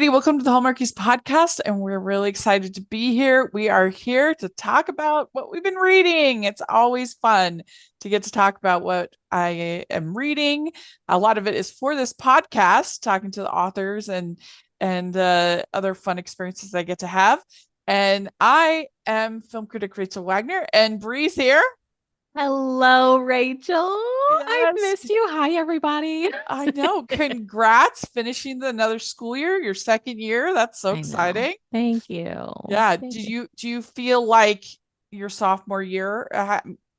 everybody. Welcome to the Hallmarkies podcast, and we're really excited to be here. We are here to talk about what we've been reading. It's always fun to get to talk about what I am reading. A lot of it is for this podcast, talking to the authors and other fun experiences I get to have. And I am film critic Rachel Wagner, and Bree's here. Hello, Rachel. I've Yes, missed you. Hi, everybody. I know. Congrats finishing another school year, your second year. That's so I know. exciting. Thank you. Yeah. Thank Do you. you feel like your sophomore year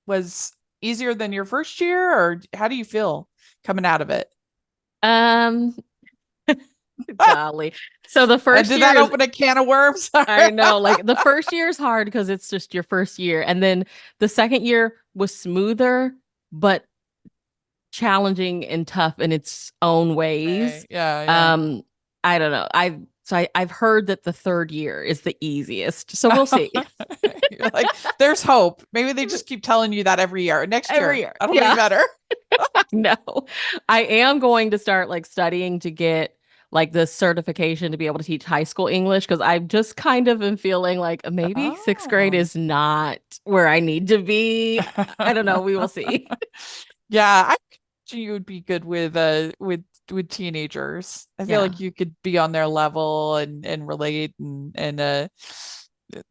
was easier than your first year, or how do you feel coming out of it? Um, golly. So the And first did year that is, open a can of worms? I know, like the first year is hard because it's just your first year. And then the second year was smoother, but challenging and tough in its own Okay. ways. Yeah, yeah. Um, I don't know. I've heard that the third year is the easiest. So we'll see. You're like, there's hope. Maybe they just keep telling you that every year. Next Every year, year. it'll be Yeah. better. No, I am going to start like studying to get like the certification to be able to teach high school English because I just kind of am feeling like maybe sixth grade Oh. is not where I need to be. I don't know. We will see. Yeah, I think you would be good with teenagers. I feel Yeah. like you could be on their level and relate and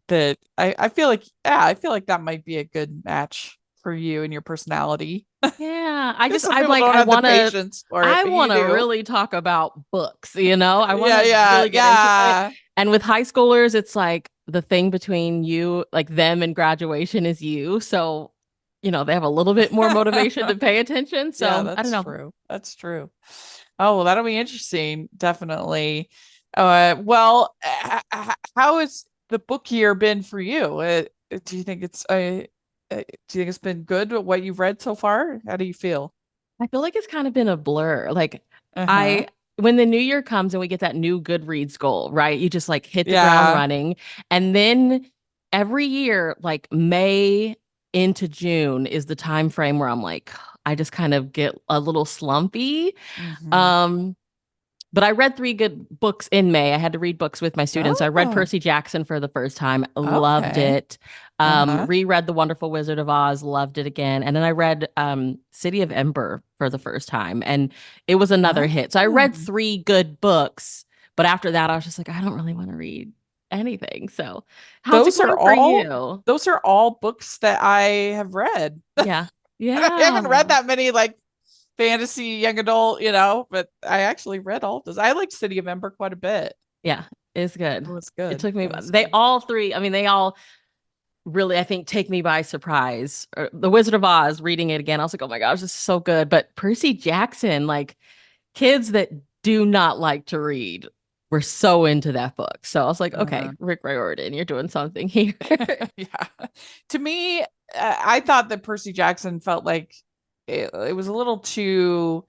that I feel like I feel like that might be a good match for you and your personality. Yeah. Because some I'm people like, don't have the patience for it, I but want you to do. really talk about books, you know? I want Yeah, to yeah, really get into it. yeah. And with high schoolers, it's like the thing between you, like them and graduation is you. So, they have a little bit more motivation to pay attention. Yeah, So I don't that's know. true. That's true. Oh, well, that'll be interesting. Definitely. Well, how has the book year been for you? Do you think do you think it's been good what you've read so far? How do you feel? I feel like it's kind of been a blur. Like Uh-huh. I when the new year comes and we get that new Goodreads goal, right? You just like hit the ground Yeah. running. And then every year, like May into June is the time frame where I'm like, I just kind of get a little slumpy. Hmm. Um, but I read three good books in May. I had to read books with my students. So I read Oh, Percy Jackson for the first time, loved okay. it. Uh-huh. Reread The Wonderful Wizard of Oz, loved it again. And then I read City of Ember for the first time, and it was another hit. So I read Oh. three good books, but after that, I was just like, I don't really want to read anything. So how's it Those are going for all you? those are all books that I have read. Yeah. I haven't read Yeah. that many like fantasy young adult, but I actually read all of those. I liked City of Ember quite a bit. Yeah. It's good. It was It good. took me, It was they good. all three, I mean, they all really, I think, take me by surprise. The Wizard of Oz, reading it again, I was like, oh my gosh, this is so good. But Percy Jackson, like kids that do not like to read were so into that book. So I was like, okay, Uh-huh. Rick Riordan, you're doing something here. Yeah. To me, I thought that Percy Jackson felt like it was a little too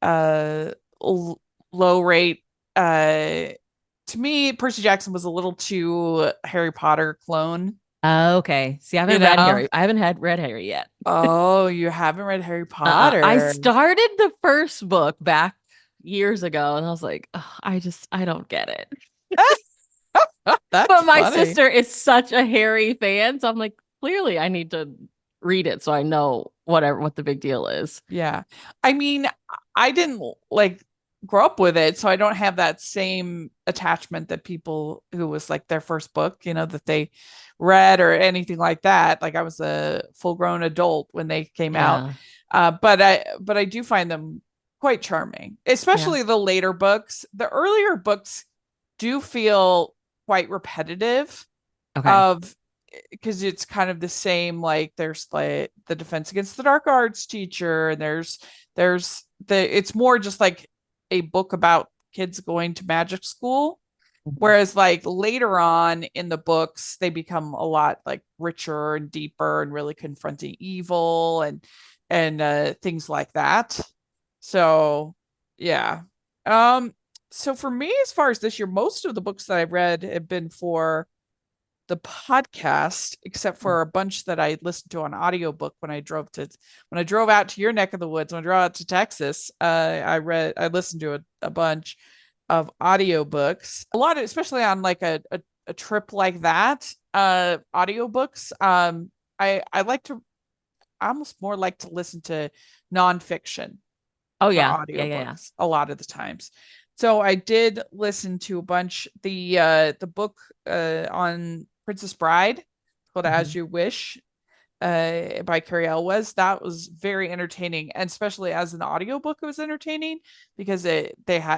uh low rate. Uh to me, Percy Jackson was a little too Harry Potter clone, Okay. See, you know? I haven't had read Harry yet. Oh, you haven't read Harry I Potter. started the first book back years ago, and I was like, "Ugh, I don't get it. That's But my funny. sister is such a Harry fan, so I'm like, clearly I need to read it so I know what the big deal is. Yeah. I mean, I didn't like grow up with it, so I don't have that same attachment that people who was like their first book, that they read or anything like that. Like I was a full-grown adult when they came out. Yeah. But I do find them quite charming, Yeah. especially the later books. The earlier books do feel quite repetitive Okay. of because it's kind of the same, like there's like the defense against the dark arts teacher, and there's it's more just like a book about kids going to magic school, Mhm. whereas like later on in the books they become a lot like richer and deeper and really confronting evil and things like that. So yeah. So for me, as far as this year, most of the books that I've read have been for the podcast, except for a bunch that I listened to on audiobook when I drove out to your neck of the woods, when I drove out to Texas. I listened to a bunch. of audiobooks. A lot of, especially on like a trip like that, audiobooks. I like to, I almost more like to listen to nonfiction Oh for yeah. Yeah, yeah, yeah. audiobooks a lot of the times. So I did listen to a bunch. The book on Princess Bride, called As Mhm. You Wish, by Carrie Elwes. That was very entertaining, and especially as an audiobook, it was entertaining because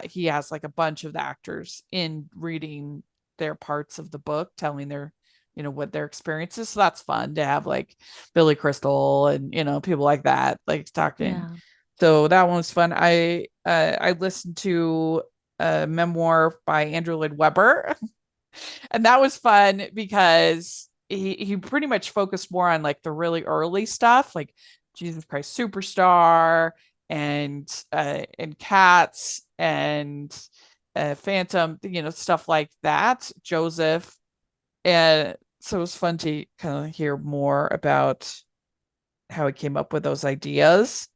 he has like a bunch of the actors in reading their parts of the book, telling their what their experiences. So that's fun to have like Billy Crystal and people like that like talking. Yeah. So that one was fun. I listened to a memoir by Andrew Lloyd Webber, and that was fun because he pretty much focused more on like the really early stuff, like Jesus Christ Superstar and Cats and Phantom, stuff like that. Joseph, and so it was fun to kind of hear more about how he came up with those ideas.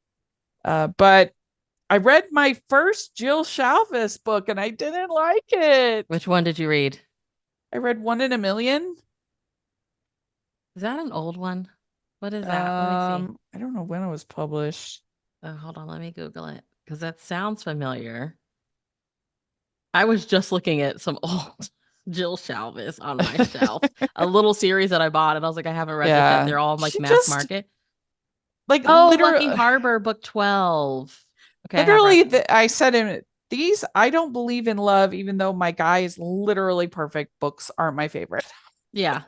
But I read my first Jill Shalvis book and I didn't like it. Which one did you read? I read One in a Million. Is that an old one? What is that? Let me see. I don't know when it was published. Oh, hold on. Let me Google it because that sounds familiar. I was just looking at some old Jill Shalvis on my shelf, a little series that I bought, and I was like, I haven't read this yet. Yeah. They're all like She mass just market. like Oh, Lucky literally Harbor, book 12. Okay, I have read literally them. I said in these I don't believe in love even though my guy is literally perfect. Books aren't my favorite. Yeah.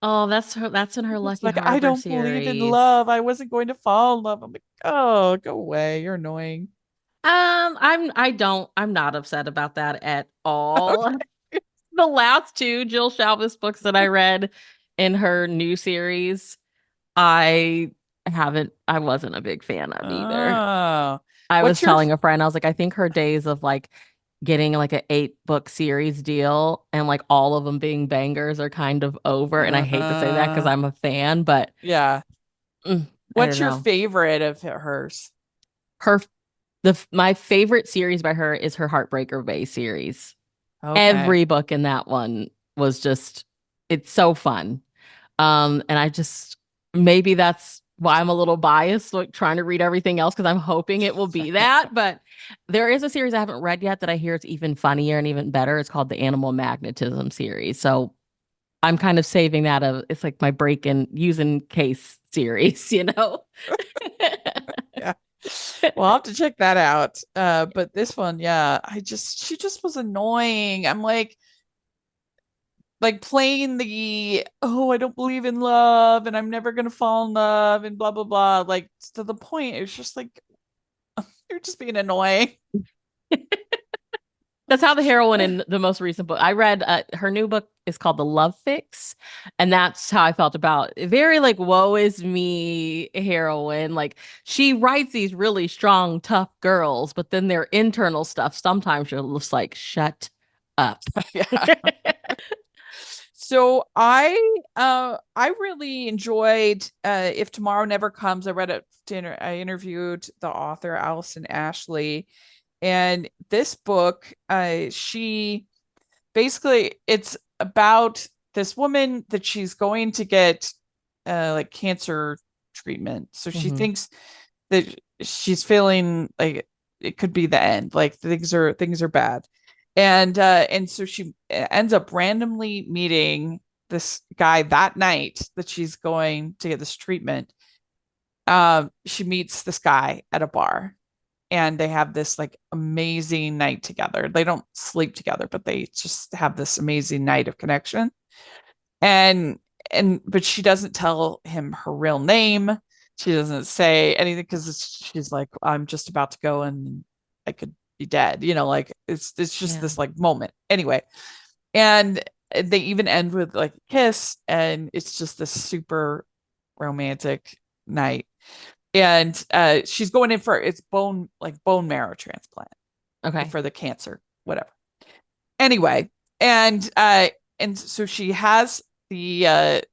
Oh, that's in her It's Lucky like I Harbor don't believe in series. love. I wasn't going to fall in love. I'm like, "Oh, go away. You're annoying." I'm not upset about that at all. The last two Jill Shalvis books that I read in her new series, I I wasn't a big fan of either. Oh. I was What's your telling a friend, I was like, I think her days of like getting like an 8 book series deal and like all of them being bangers are kind of over. And I hate to say that because uh I'm a fan, but yeah. I don't What's your know. favorite of hers? Her my favorite series by her is her Heartbreaker Bay series. Okay. Every book in that one was just it's so fun. And I just maybe that's why I'm a little biased, like trying to read everything else because I'm hoping it will be that. But there is a series I haven't read yet that I hear it's even funnier and even better. It's called the Animal Magnetism series. So I'm kind of saving that it's like my break in using case series, you know? Yeah. Well, I'll have to check that out. But this one, yeah, she just was annoying. I'm like playing the I don't believe in love and I'm never gonna fall in love and blah blah blah. Like to the point, it's just like you're just being annoying. That's how the heroine in the most recent book I read, her new book is called The Love Fix. And that's how I felt about very like, woe is me heroine. Like she writes these really strong, tough girls, but then their internal stuff, sometimes you're just like, shut up. Yeah. So I really enjoyed If Tomorrow Never Comes. I read it dinner. I interviewed the author Allison Ashley, and this book, she basically it's about this woman that she's going to get like cancer treatment. So she Hmm. thinks that she's feeling like it could be the end, like things are bad. And so she ends up randomly meeting this guy that night that she's going to get this treatment. She meets this guy at a bar and they have this like amazing night together. They don't sleep together, but they just have this amazing night of connection. And but she doesn't tell him her real name. She doesn't say anything because she's like, I'm just about to go and I could be dead. Like it's just Yeah. this like moment. Anyway, and they even end with like a kiss, and it's just this super romantic night. And she's going in for it's bone marrow transplant Okay. for the cancer, whatever. Anyway, and so she has the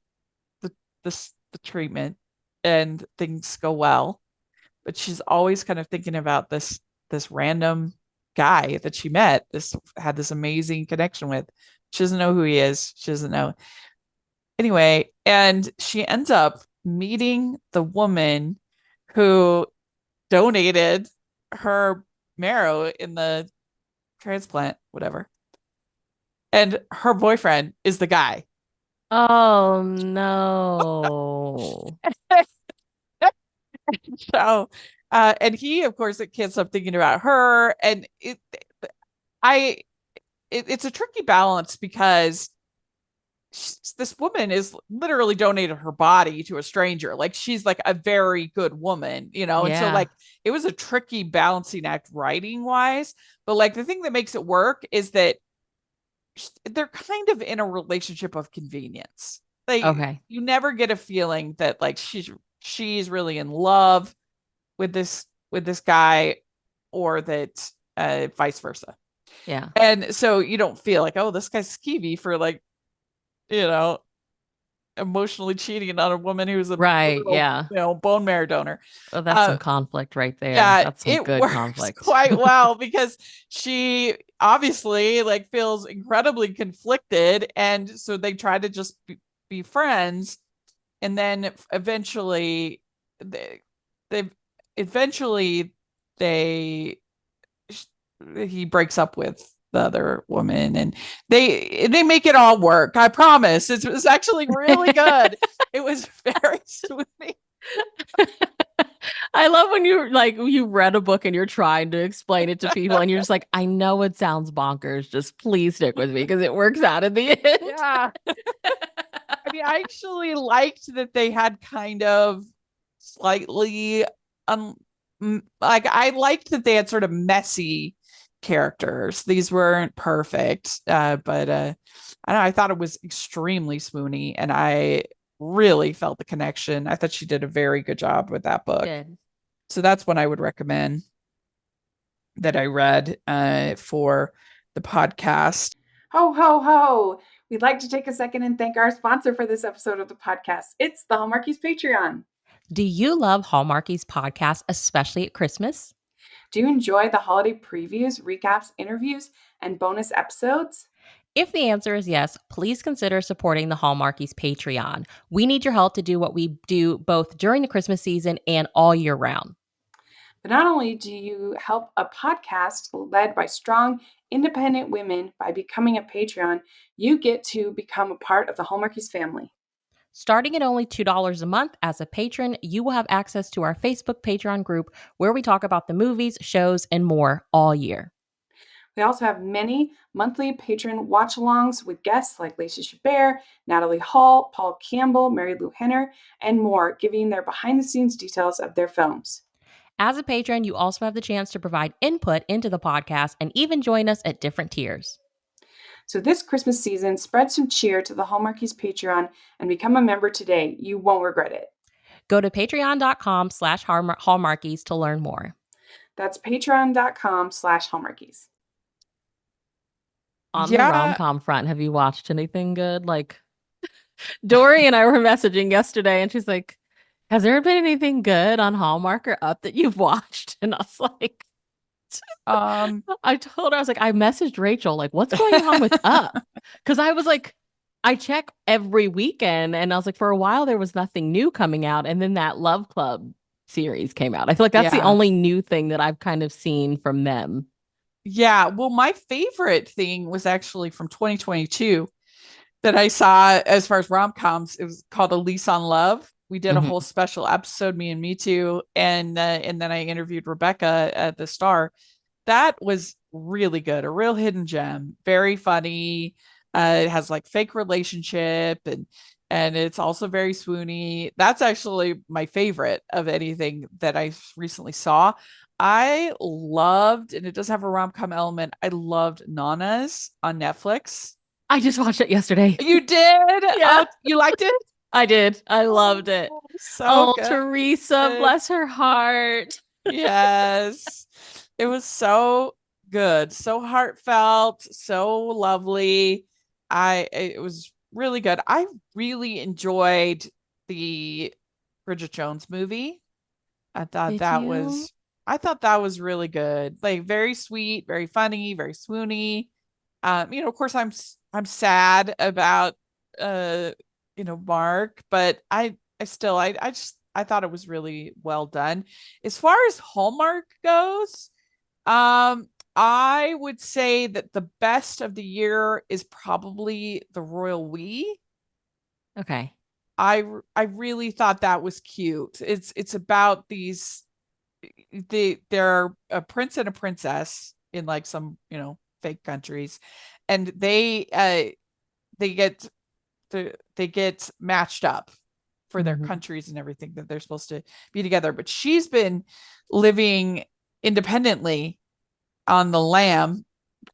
the treatment and things go well, but she's always kind of thinking about this random. guy that she met, this had this amazing connection with. She doesn't know who he is. She doesn't know. Anyway, and she ends up meeting the woman who donated her marrow in the transplant, whatever. And her boyfriend is the guy. Oh no. So, and he, of course, it can't stop thinking about her. And I, it's a tricky balance because this woman is literally donated her body to a stranger. Like she's like a very good woman, you know? And so Yeah. like it was a tricky balancing act writing wise. But like the thing that makes it work is that they're kind of in a relationship of convenience. Like Okay. you never get a feeling that like she's really in love with this guy or that vice versa. Yeah. And so you don't feel like, oh, this guy's skeevy for like, you know, emotionally cheating on a woman who's a Right. literal, Yeah. bone marrow donor. Oh, that's Uh, some conflict right there. yeah, That's some it good works conflict. quite well because she obviously like feels incredibly conflicted, and so they try to just be friends, and then they eventually they he breaks up with the other woman and they make it all work. I promise. It was actually really good. It was very sweet. I love when you like you read a book and you're trying to explain it to people and you're just like, I know it sounds bonkers. Just please stick with me because it works out in the end. Yeah. I mean, I actually liked that they had kind of slightly um like I liked that they had sort of messy characters. These weren't perfect, but I don't know, I thought it was extremely swoony, and I really felt the connection. I thought she did a very good job with that She book. did. So that's one I would recommend that I read for the podcast. Ho, ho, ho! We'd like to take a second and thank our sponsor for this episode of the podcast. It's the Hallmarkies Patreon. Do you love Hallmarkies podcast, especially at Christmas? Do you enjoy the holiday previews, recaps, interviews, and bonus episodes? If the answer is yes, please consider supporting the Hallmarkies Patreon. We need your help to do what we do both during the Christmas season and all year round. But not only do you help a podcast led by strong, independent women by becoming a Patreon, you get to become a part of the Hallmarkies family. Starting at only $2 a month as a patron, you will have access to our Facebook Patreon group where we talk about the movies, shows, and more all year. We also have many monthly patron watch-alongs with guests like Lacey Chabert, Natalie Hall, Paul Campbell, Mary Lou Henner, and more, giving their behind-the-scenes details of their films. As a patron, you also have the chance to provide input into the podcast and even join us at different tiers. So this Christmas season, spread some cheer to the Hallmarkies Patreon and become a member today. You won't regret it. Go to patreon.com/hallmarkies to learn more. That's patreon.com/Hallmarkies. On the Yeah. rom-com front, have you watched anything good? Like Dory and I were messaging yesterday and she's like, has there been anything good on Hallmark or Up that you've watched? And I was like, I told her, I was like, I messaged Rachel, like, what's going on with Up? Because I was like, I check every weekend and I was like, for a while there was nothing new coming out. And then that Love Club series came out. I feel like that's the Yeah. only new thing that I've kind of seen from them. Yeah. Well, my favorite thing was actually from 2022 that I saw as far as rom-coms. It was called Elise on Love. We did a Mhm. whole special episode, me and Me Too, and then I interviewed Rebecca at the Star. That was really good, a real hidden gem, very funny. It has like fake relationship and it's also very swoony. That's actually my favorite of anything that I recently saw. I loved, and it does have a rom-com element. I loved Nanas on Netflix. I just watched it yesterday. You did? Yeah, Oh, you liked it? I did. I loved it. Oh, so Oh, good. Teresa, bless her heart. Yes. It was so good, so heartfelt, so lovely. It was really good. I really enjoyed the Bridget Jones movie. I thought Did that you? was I thought that was really good. Like very sweet, very funny, very swoony. Of course I'm sad about uh, Mark, but I thought it was really well done. As far as Hallmark goes, I would say that the best of the year is probably The Royal We. Okay. I really thought that was cute. It's about they're a prince and a princess in like some fake countries, and they get they get matched up for their Mhm. countries and everything that they're supposed to be together. But she's been living independently on the lam,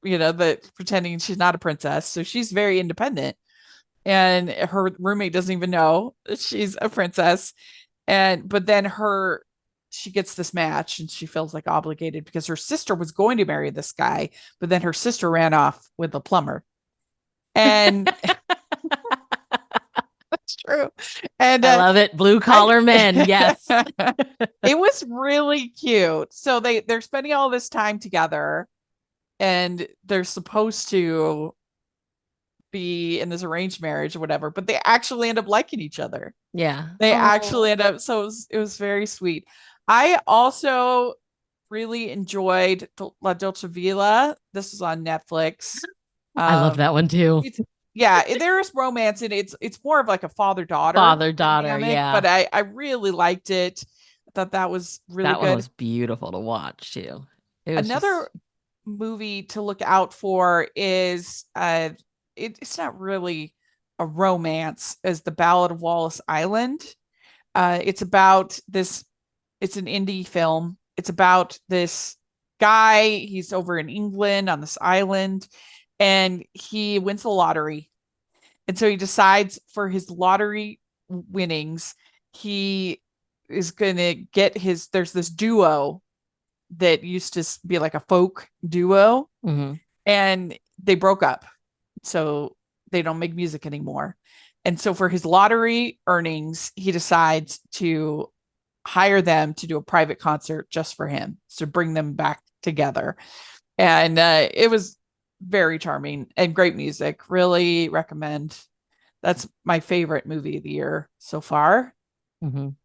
but pretending she's not a princess, so she's very independent, and her roommate doesn't even know that she's a princess. But then she gets this match and she feels like obligated because her sister was going to marry this guy, but then her sister ran off with the plumber. And that's true. And I love it. Blue collar men. Yes. it was really cute. So they're spending all this time together, and they're supposed to be in this arranged marriage or whatever, but they actually end up liking each other. Yeah. They actually Oh, end up, so it was very sweet. I also really enjoyed La Dolce Villa. This is on Netflix. I love Um, that one too. it's yeah, there's romance in it. It's more of like a father-daughter Father, daughter. dynamic, Yeah. but I really liked it. I thought that was really That one good. was beautiful to watch too. It was just, Another movie to look out for is it's not really a romance as The Ballad of Wallace Island. It's about this, it's an indie film. It's about this guy. He's over in England on this island, and he wins the lottery. And so he decides for his lottery winnings, he is going to there's this duo that used to be like a folk duo, mhm. and they broke up. So they don't make music anymore. And so for his lottery earnings, he decides to hire them to do a private concert just for him to bring them back together. And it was very charming and great music. Really recommend. That's my favorite movie of the year so far. Mhm.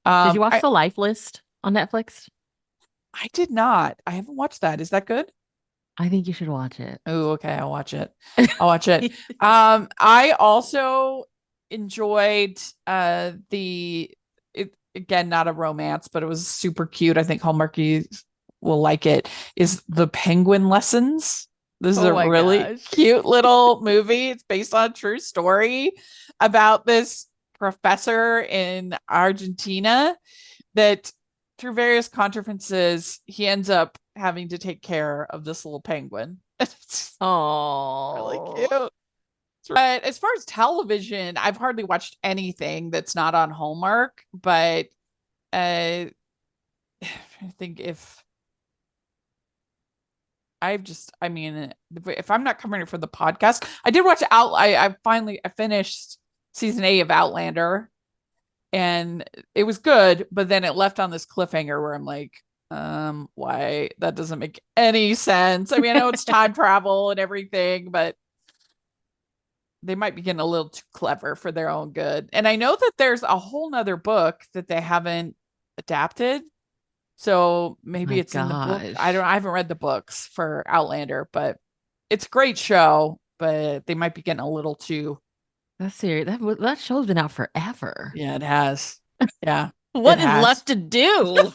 Did you watch I The Life List on Netflix? I did not. I haven't watched that. Is that good? I think you should watch it. Oh, okay. I'll watch it. I'll watch it. I also enjoyed again, not a romance, but it was super cute. I think Hallmarkies will like it. Is The Penguin Lessons. This is Oh a my really gosh. cute little movie. It's based on a true story about this professor in Argentina that through various contrivances, he ends up having to take care of this little penguin. It's really Oh, cute. But as far as television, I've hardly watched anything that's not on Hallmark. But I think I mean, if I'm not covering it for the podcast, I did watch I finished season 8 of Outlander, and it was good, but then it left on this cliffhanger where I'm like, why? That doesn't make any sense. I mean, I know it's time travel and everything, but they might be getting a little too clever for their own good. And I know that there's a whole nother book that they haven't adapted. So maybe my it's in the book. gosh. I haven't read the books for Outlander, but it's a great show, but they might be getting a little too. That's serious. That show's been out forever. Yeah, it has. Yeah, it What is has. left to do?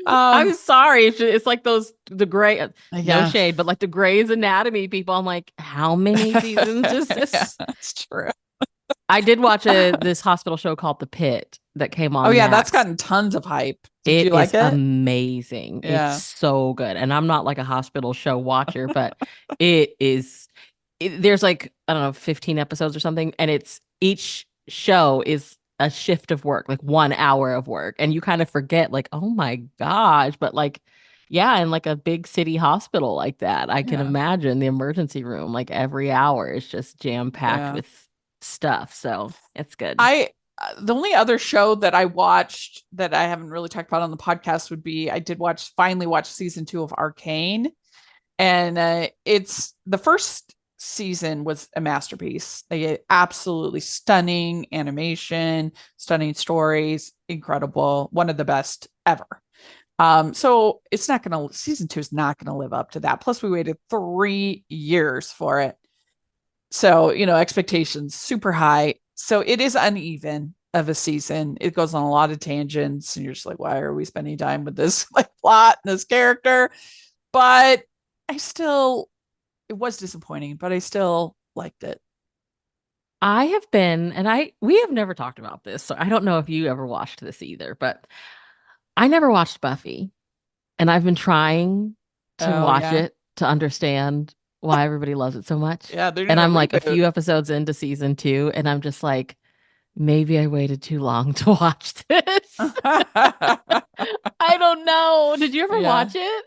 I'm Um, sorry. It's like the gray, no yeah. shade, but like the Grey's Anatomy people. I'm like, how many seasons is Yeah, this? that's true. I did watch this hospital show called The Pit that came Oh on yeah, that's Max. gotten tons of hype. Did you It like is it? amazing. It's Yeah. so good. And I'm not like a hospital show watcher, but it is there's like, I don't know, 15 episodes or something, and it's each show is a shift of work, like 1 hour of work. And you kind of forget, like, oh my gosh, but like, yeah, in like a big city hospital like that, I can Yeah. imagine the emergency room, like every hour is just jam-packed Yeah. with stuff. So it's good. I The only other show that I watched that I haven't really talked about on the podcast would be I did finally watch season 2 of Arcane. And it's the first season was a masterpiece. They get absolutely stunning animation, stunning stories, incredible, one of the best ever. So it's not gonna season 2 is not gonna live up to that. Plus, we waited 3 years for it. So, expectations super high. So it is uneven of a season. It goes on a lot of tangents, and you're just like, why are we spending time with this like plot and this character? But it was disappointing, but I still liked it. I have been, and we have never talked about this, so I don't know if you ever watched this either, but I never watched Buffy, and I've been trying to Oh watch yeah, it to understand why everybody loves it so much. yeah, they're doing And a I'm like a reboot. few episodes into season 2, and I'm just like, maybe I waited too long to watch this. I don't know. Did you ever Yeah, watch it?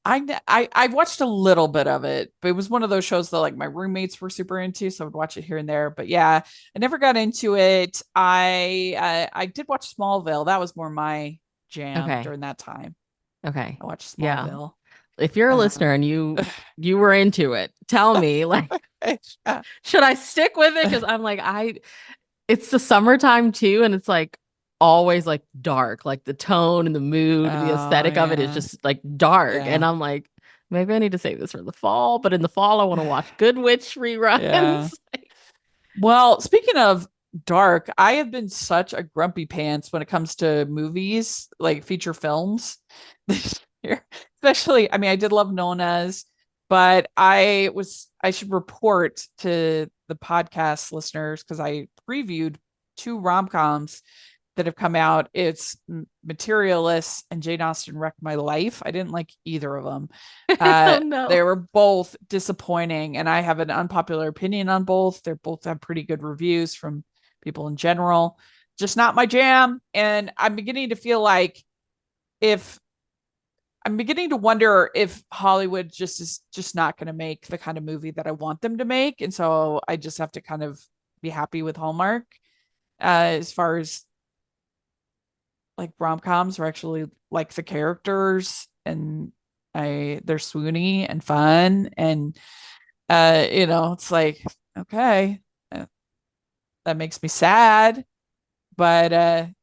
I watched a little bit of it, but it was one of those shows that like my roommates were super into, so I would watch it here and there. But yeah, I never got into it. I did watch Smallville. That was more my jam Okay. during that time. Okay. I watched Yeah. Smallville. If you're a listener Um, and you were into it, tell me, like, yeah, should I stick with it? Because I'm like, it's the summertime too, and it's like always like dark, like the tone and the mood and the oh aesthetic of it is yeah, just like dark. And yeah, I'm like, maybe I need to save this for the fall, but in the fall I want to watch Good Witch yeah. reruns. Well, speaking of dark, I have been such a grumpy pants when it comes to movies, like feature films this year. Especially, I mean, I did love Nona's, but I should report to the podcast listeners because I previewed two rom-coms that have come out. It's Materialist and Jane Austen Wrecked My Life. I didn't like either of them. Oh They no. were both disappointing, and I have an unpopular opinion on both. They're both have pretty good reviews from people in general. Just not my jam, and I'm beginning to feel like if I'm beginning to wonder if Hollywood just is just not going to make the kind of movie that I want them to make, and so I just have to kind of be happy with Hallmark as far as like rom-coms are actually like the characters and they're swoony and fun and it's like okay, uh, that makes me sad, but I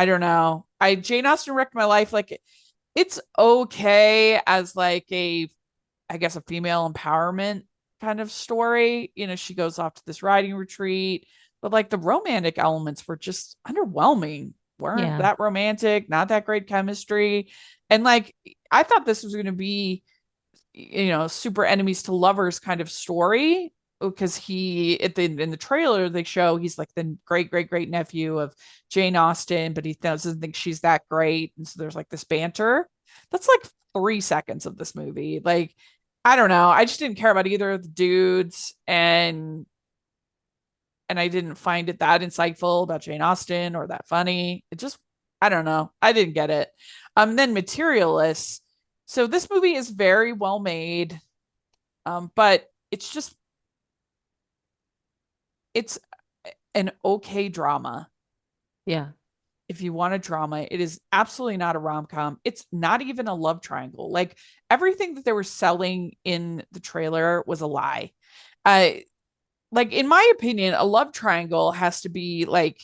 don't know. I Jane Austen Wrecked My Life, like it's okay as like I guess a female empowerment kind of story. She goes off to this riding retreat, but like the romantic elements were just underwhelming. Weren't Yeah. that romantic, not that great chemistry. And like I thought this was going to be, super enemies to lovers kind of story because in the trailer they show he's like the great great great nephew of Jane Austen, but he doesn't think she's that great, and so there's like this banter that's like 3 seconds of this movie. Like I don't know, I just didn't care about either of the dudes, and I didn't find it that insightful about Jane Austen or that funny. It just, I don't know, I didn't get it. Then Materialists. So this movie is very well made, but it's an okay drama. Yeah. If you want a drama, it is absolutely not a rom-com. It's not even a love triangle. Like everything that they were selling in the trailer was a lie. Uh, like in my opinion, a love triangle has to be like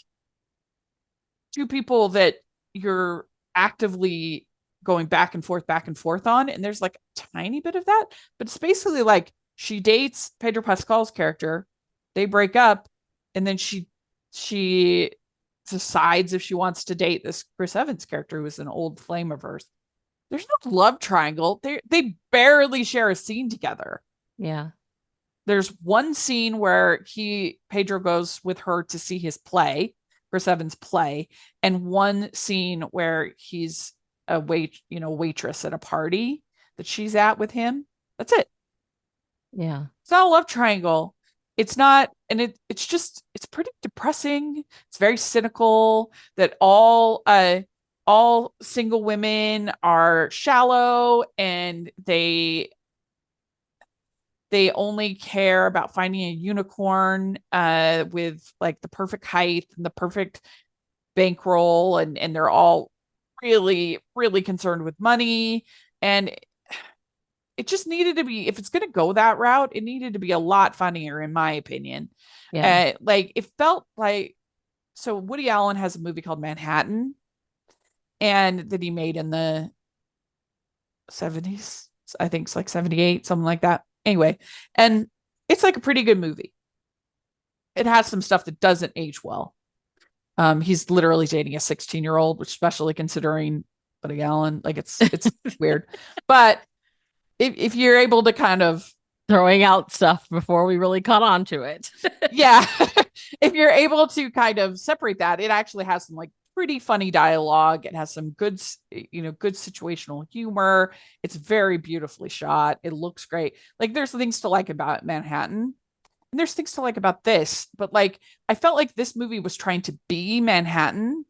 two people that you're actively going back and forth on. And there's like a tiny bit of that, but it's basically like she dates Pedro Pascal's character, they break up, and then she decides if she wants to date this Chris Evans character who is an old flame of hers. There's no love triangle. They barely share a scene together. Yeah. There's one scene where Pedro goes with her to see his play, Chris Evans' play, and one scene where he's a waitress at a party that she's at with him. That's it. Yeah. It's not a love triangle. It's not, and it's pretty depressing. It's very cynical that all single women are shallow and They only care about finding a unicorn with like the perfect height and the perfect bankroll, and they're all really, really concerned with money. And it just needed to be, if it's going to go that route, it needed to be a lot funnier, in my opinion. Yeah. Like it felt like, so Woody Allen has a movie called Manhattan, and that he made in the 70s. I think it's like 78, something like that. Anyway, and it's like a pretty good movie. It has some stuff that doesn't age well. He's literally dating a 16-year-old, which, especially considering Woody Allen, like it's weird. But if you're able to kind of, Throwing out stuff before we really caught on to it. yeah, if you're able to kind of separate that, it actually has some like pretty funny dialogue. It has some good, good situational humor. It's very beautifully shot. It looks great. Like there's things to like about Manhattan, and there's things to like about this, but like I felt like this movie was trying to be Manhattan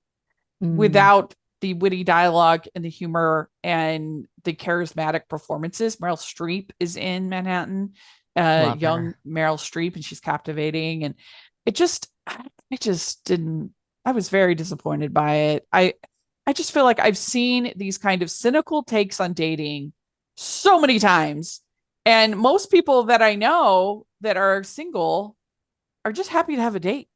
Mm, without the witty dialogue and the humor and the charismatic performances. Meryl Streep is in Manhattan, love young her. Meryl Streep, and she's captivating. And it just, I just didn't. I was very disappointed by it. I just feel like I've seen these kind of cynical takes on dating so many times, and most people that I know that are single are just happy to have a date.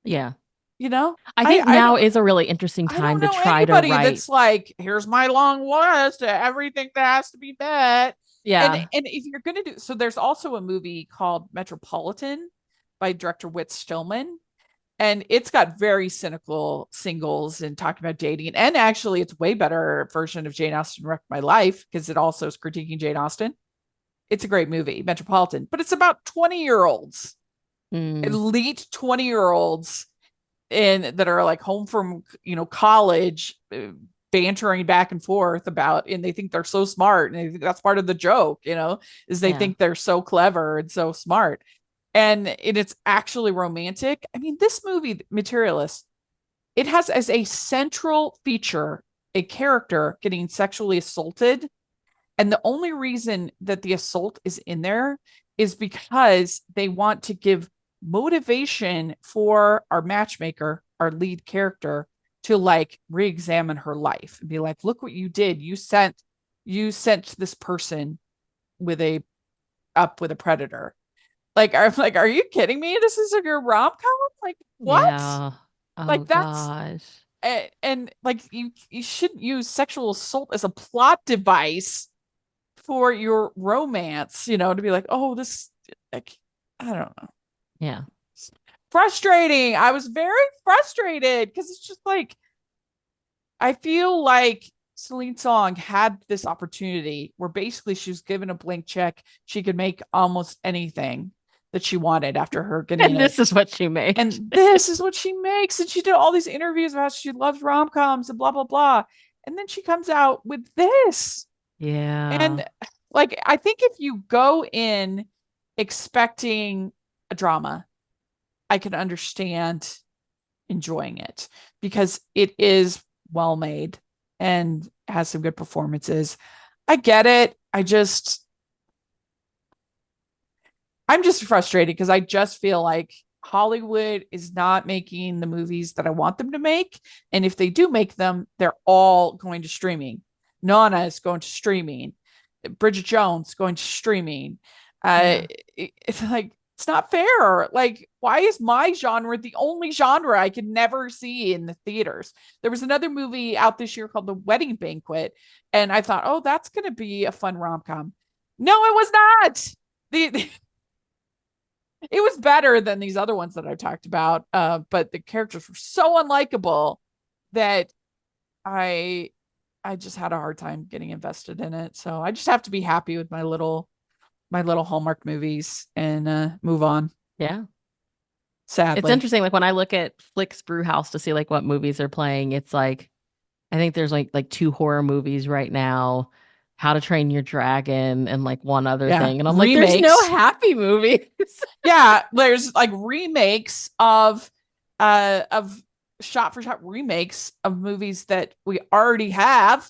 Yeah. You know, I I think I now don't is a really interesting I don't time to know try to anybody write. that's like, here's my long list of everything that has to be met. And Yeah. and if you're gonna do so, there's also a movie called Metropolitan by director Whit Stillman. And it's got very cynical singles and talking about dating. And actually, it's way better version of Jane Austen Wrecked My Life, because it also is critiquing Jane Austen. It's a great movie, Metropolitan, but it's about 20-year-olds, Mm, elite 20-year-olds and that are like home from college, bantering back and forth about, and they think they're so smart, and they think that's part of the joke, is they yeah. think they're so clever and so smart, and it's actually romantic. I mean, this movie Materialist, it has as a central feature a character getting sexually assaulted, and the only reason that the assault is in there is because they want to give motivation for our matchmaker, our lead character, to like re-examine her life and be like, look what you did. You sent this person with a up with a predator. Are you kidding me? This is like a rom-com? Like what? Yeah. Oh Like that's gosh. and like you shouldn't use sexual assault as a plot device for your romance, to be like, oh, this, like, I don't know. Yeah. It's frustrating. I was very frustrated because it's just like, I feel like Celine Song had this opportunity where basically she was given a blank check. She could make almost anything that she wanted after her getting And it. this is what she made. And this is what she makes. And she did all these interviews about how she loves rom coms and blah, blah, blah. And then she comes out with this. Yeah. And like, I think if you go in expecting a drama, I can understand enjoying it because it is well made and has some good performances. I get it. I'm just frustrated because I just feel like Hollywood is not making the movies that I want them to make. And if they do make them, they're all going to streaming. Nana is going to streaming. Bridget Jones going to streaming. Uh, Yeah. it's like, it's not fair. Like, why is my genre the only genre I can never see in the theaters? There was another movie out this year called The Wedding Banquet, and I thought, oh, that's going to be a fun rom com. No, it was not. It was better than these other ones that I talked about. But the characters were so unlikable that I I just had a hard time getting invested in it. So I just have to be happy with my little Hallmark movies and move on. Yeah. It's Sadly. interesting. Like when I look at Flicks Brew House to see like what movies are playing, it's like I think there's like two horror movies right now, How to Train Your Dragon and like one other Yeah. thing. And I'm like, there's no Remakes. happy movies. Yeah, there's like remakes of shot for shot remakes of movies that we already have.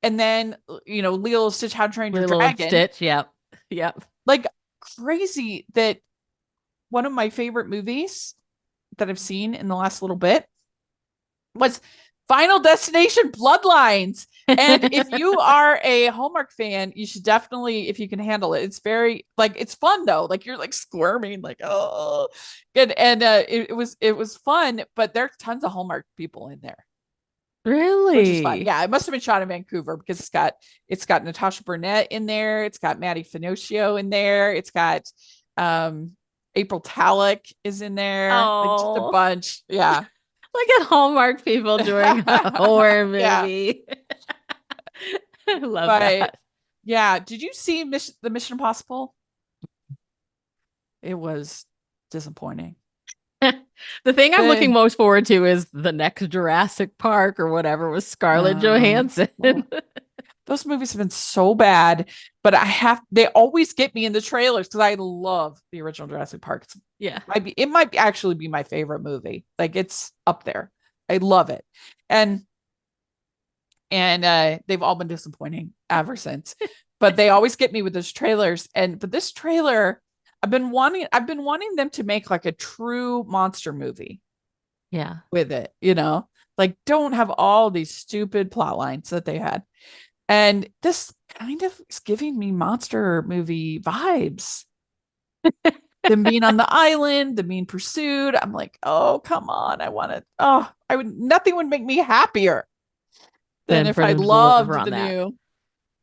And then Lilo and Stitch How to Train Your Lilo and Dragon. Stitch. Yep. Yep. like crazy that one of my favorite movies that I've seen in the last little bit was Final Destination Bloodlines. And if you are a Hallmark fan, you should definitely, if you can handle it. It's very like it's fun though. Like you're like squirming, like oh, and it was fun. But there are tons of Hallmark people in there, which is fun. Really? Yeah, it must have been shot in Vancouver because it's got Natasha Burnett in there. It's got Maddie Finochio in there. It's got um April Talek is in there. Like just a Oh, bunch. Yeah. look at Hallmark people doing a horror Yeah. movie. I love But that. yeah, did you see the Mission Impossible? It was disappointing. The thing I'm looking The most forward to is the next Jurassic Park or whatever with Scarlett Johansson. those movies have been so bad, but they always get me in the trailers because I love the original Jurassic Park. Yeah. It might actually be my favorite movie. Like it's up there. I love it. And they've all been disappointing ever since. But they always get me with those trailers. But this trailer, I've been wanting them to make like a true monster movie Yeah. with it, like don't have all these stupid plot lines that they had. And this kind of is giving me monster movie vibes. Them being on the island, them being pursued. I'm like, oh, come on. Nothing would make me happier than Then if for I them to deliver loved on the that. new.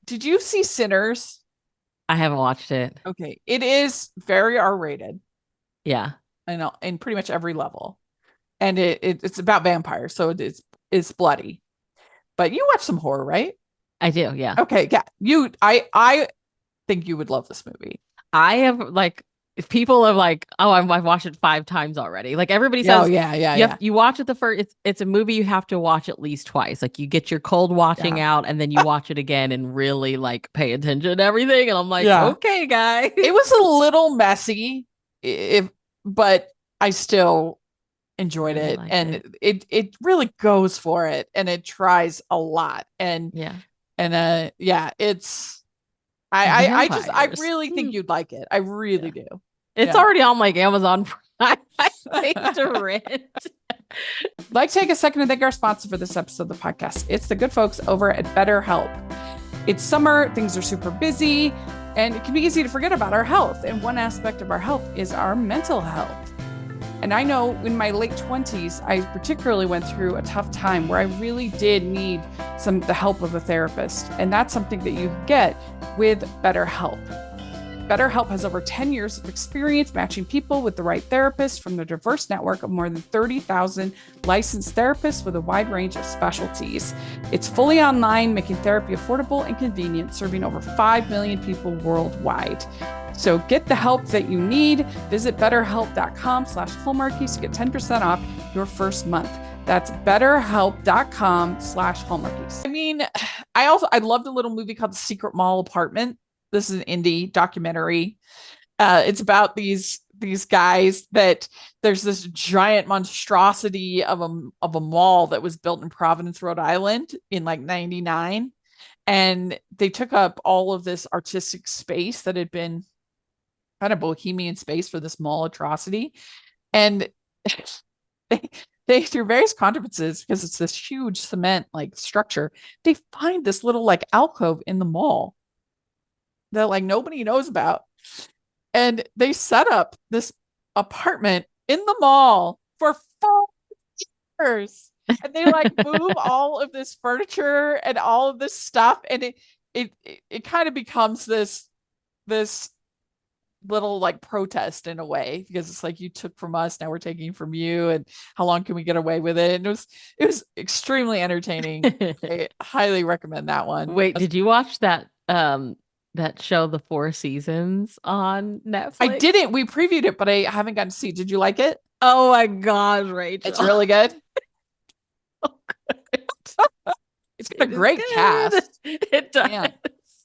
Did you see Sinners? I haven't watched it. Okay. It is very R-rated. Yeah. I know, in pretty much every level. And it's about vampires, so it's bloody. But you watch some horror, right? I do. Yeah. Okay, yeah. I think you would love this movie. I have like if people are like, oh, I've watched it 5 times already. Like everybody Oh says, yeah. you watch it the first. It's a movie you have to watch at least twice. Like you get your cold watching Yeah. out, and then you watch it again and really like pay attention to everything. And I'm like, Yeah. okay, guys. It was a little messy, but I still enjoyed Really it, liked and it. it really goes for it, and it tries a lot, and Yeah. yeah, it's I Vampires. really think you'd like it. I really do. It's Yeah. already on like Amazon Prime. I paid to rent. I'd like to take a second to thank our sponsor for this episode of the podcast. It's the good folks over at BetterHelp. It's summer, things are super busy, and it can be easy to forget about our health. And one aspect of our health is our mental health. And I know in my late 20s, I particularly went through a tough time where I really did need the help of a therapist. And that's something that you get with BetterHelp. BetterHelp has over 10 years of experience matching people with the right therapist from their diverse network of more than 30,000 licensed therapists with a wide range of specialties. It's fully online, making therapy affordable and convenient, serving over 5 million people worldwide. So get the help that you need. Visit betterhelp.com/Hallmarkies to get 10% off your first month. That's betterhelp.com/Hallmarkies. I mean, I loved a little movie called The Secret Mall Apartment. This is an indie documentary. It's about these guys that there's this giant monstrosity of a mall that was built in Providence, Rhode Island in like 99. And they took up all of this artistic space that had been kind of bohemian space for this mall atrocity. And they through various contrivances, because it's this huge cement like structure, they find this little like alcove in the mall that like nobody knows about. And they set up this apartment in the mall for 4 years. And they like move all of this furniture and all of this stuff. And it kind of becomes this little like protest in a way, because it's like, you took from us, now we're taking from you, and how long can we get away with it? And it was extremely entertaining. I highly recommend that one. Wait, did you watch that that show, The Four Seasons, on Netflix? I didn't. We previewed it, but I haven't gotten to see. Did you like it? Oh my gosh, Rachel. It's really good. It's got a great cast. It does.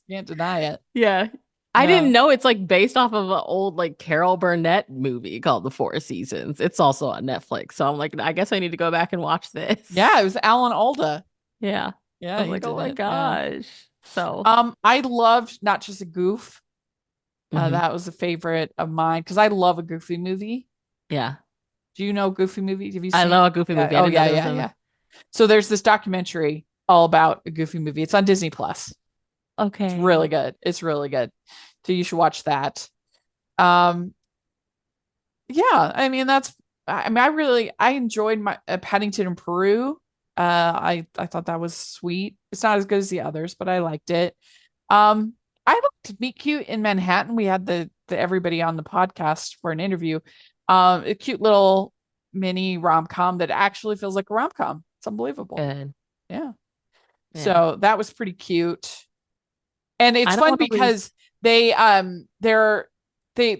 Can't deny it. Yeah. I didn't know it's like based off of an old like Carol Burnett movie called The Four Seasons. It's also on Netflix. So I'm like, I guess I need to go back and watch this. Yeah, it was Alan Alda. Yeah. Yeah. I was like, oh my gosh. So I loved Not Just a Goof. That was a favorite of mine because I love a goofy movie. Yeah. Do you know Goofy Movie? Have you I seen? love a Goofy Yeah. movie. I Oh didn't know yeah, there was yeah, a. yeah. So there's this documentary all about a Goofy Movie. It's on Disney Plus. It's really Okay. good. It's really good. So you should watch that. Um, yeah, I mean I enjoyed my Paddington in Peru. I thought that was sweet. It's not as good as the others, but I liked it. Um, I liked Meet Cute in Manhattan. We had the everybody on the podcast for an interview. A cute little mini rom-com that actually feels like a rom-com. It's unbelievable. Good. Yeah. Yeah. So that was pretty cute. And I it's don't fun want to lose. because they're they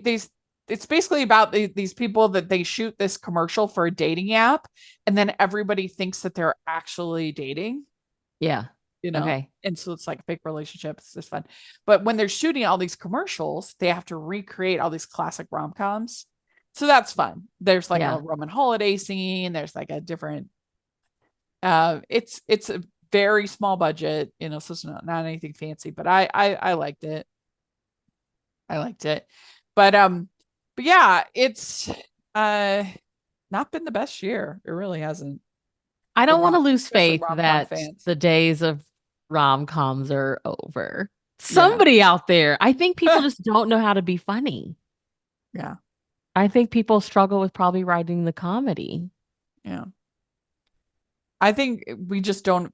it's basically about these people that they shoot this commercial for a dating app, and then everybody thinks that they're actually dating, Yeah. you know. Okay. And so it's like a fake relationship. It's just fun. But when they're shooting all these commercials, they have to recreate all these classic rom-coms. So that's fun. There's like a Yeah. Roman holiday scene, there's like a different it's a very small budget, you know, so it's not anything fancy, but I liked it. I liked it. But yeah, it's uh not been the best year. It really hasn't I for don't want to lose especially faith rom-com that fans. the days of rom-coms are over. Yeah. Somebody out there, I think people just don't know how to be funny. Yeah. I think people struggle with probably writing the comedy. Yeah. I think we just don't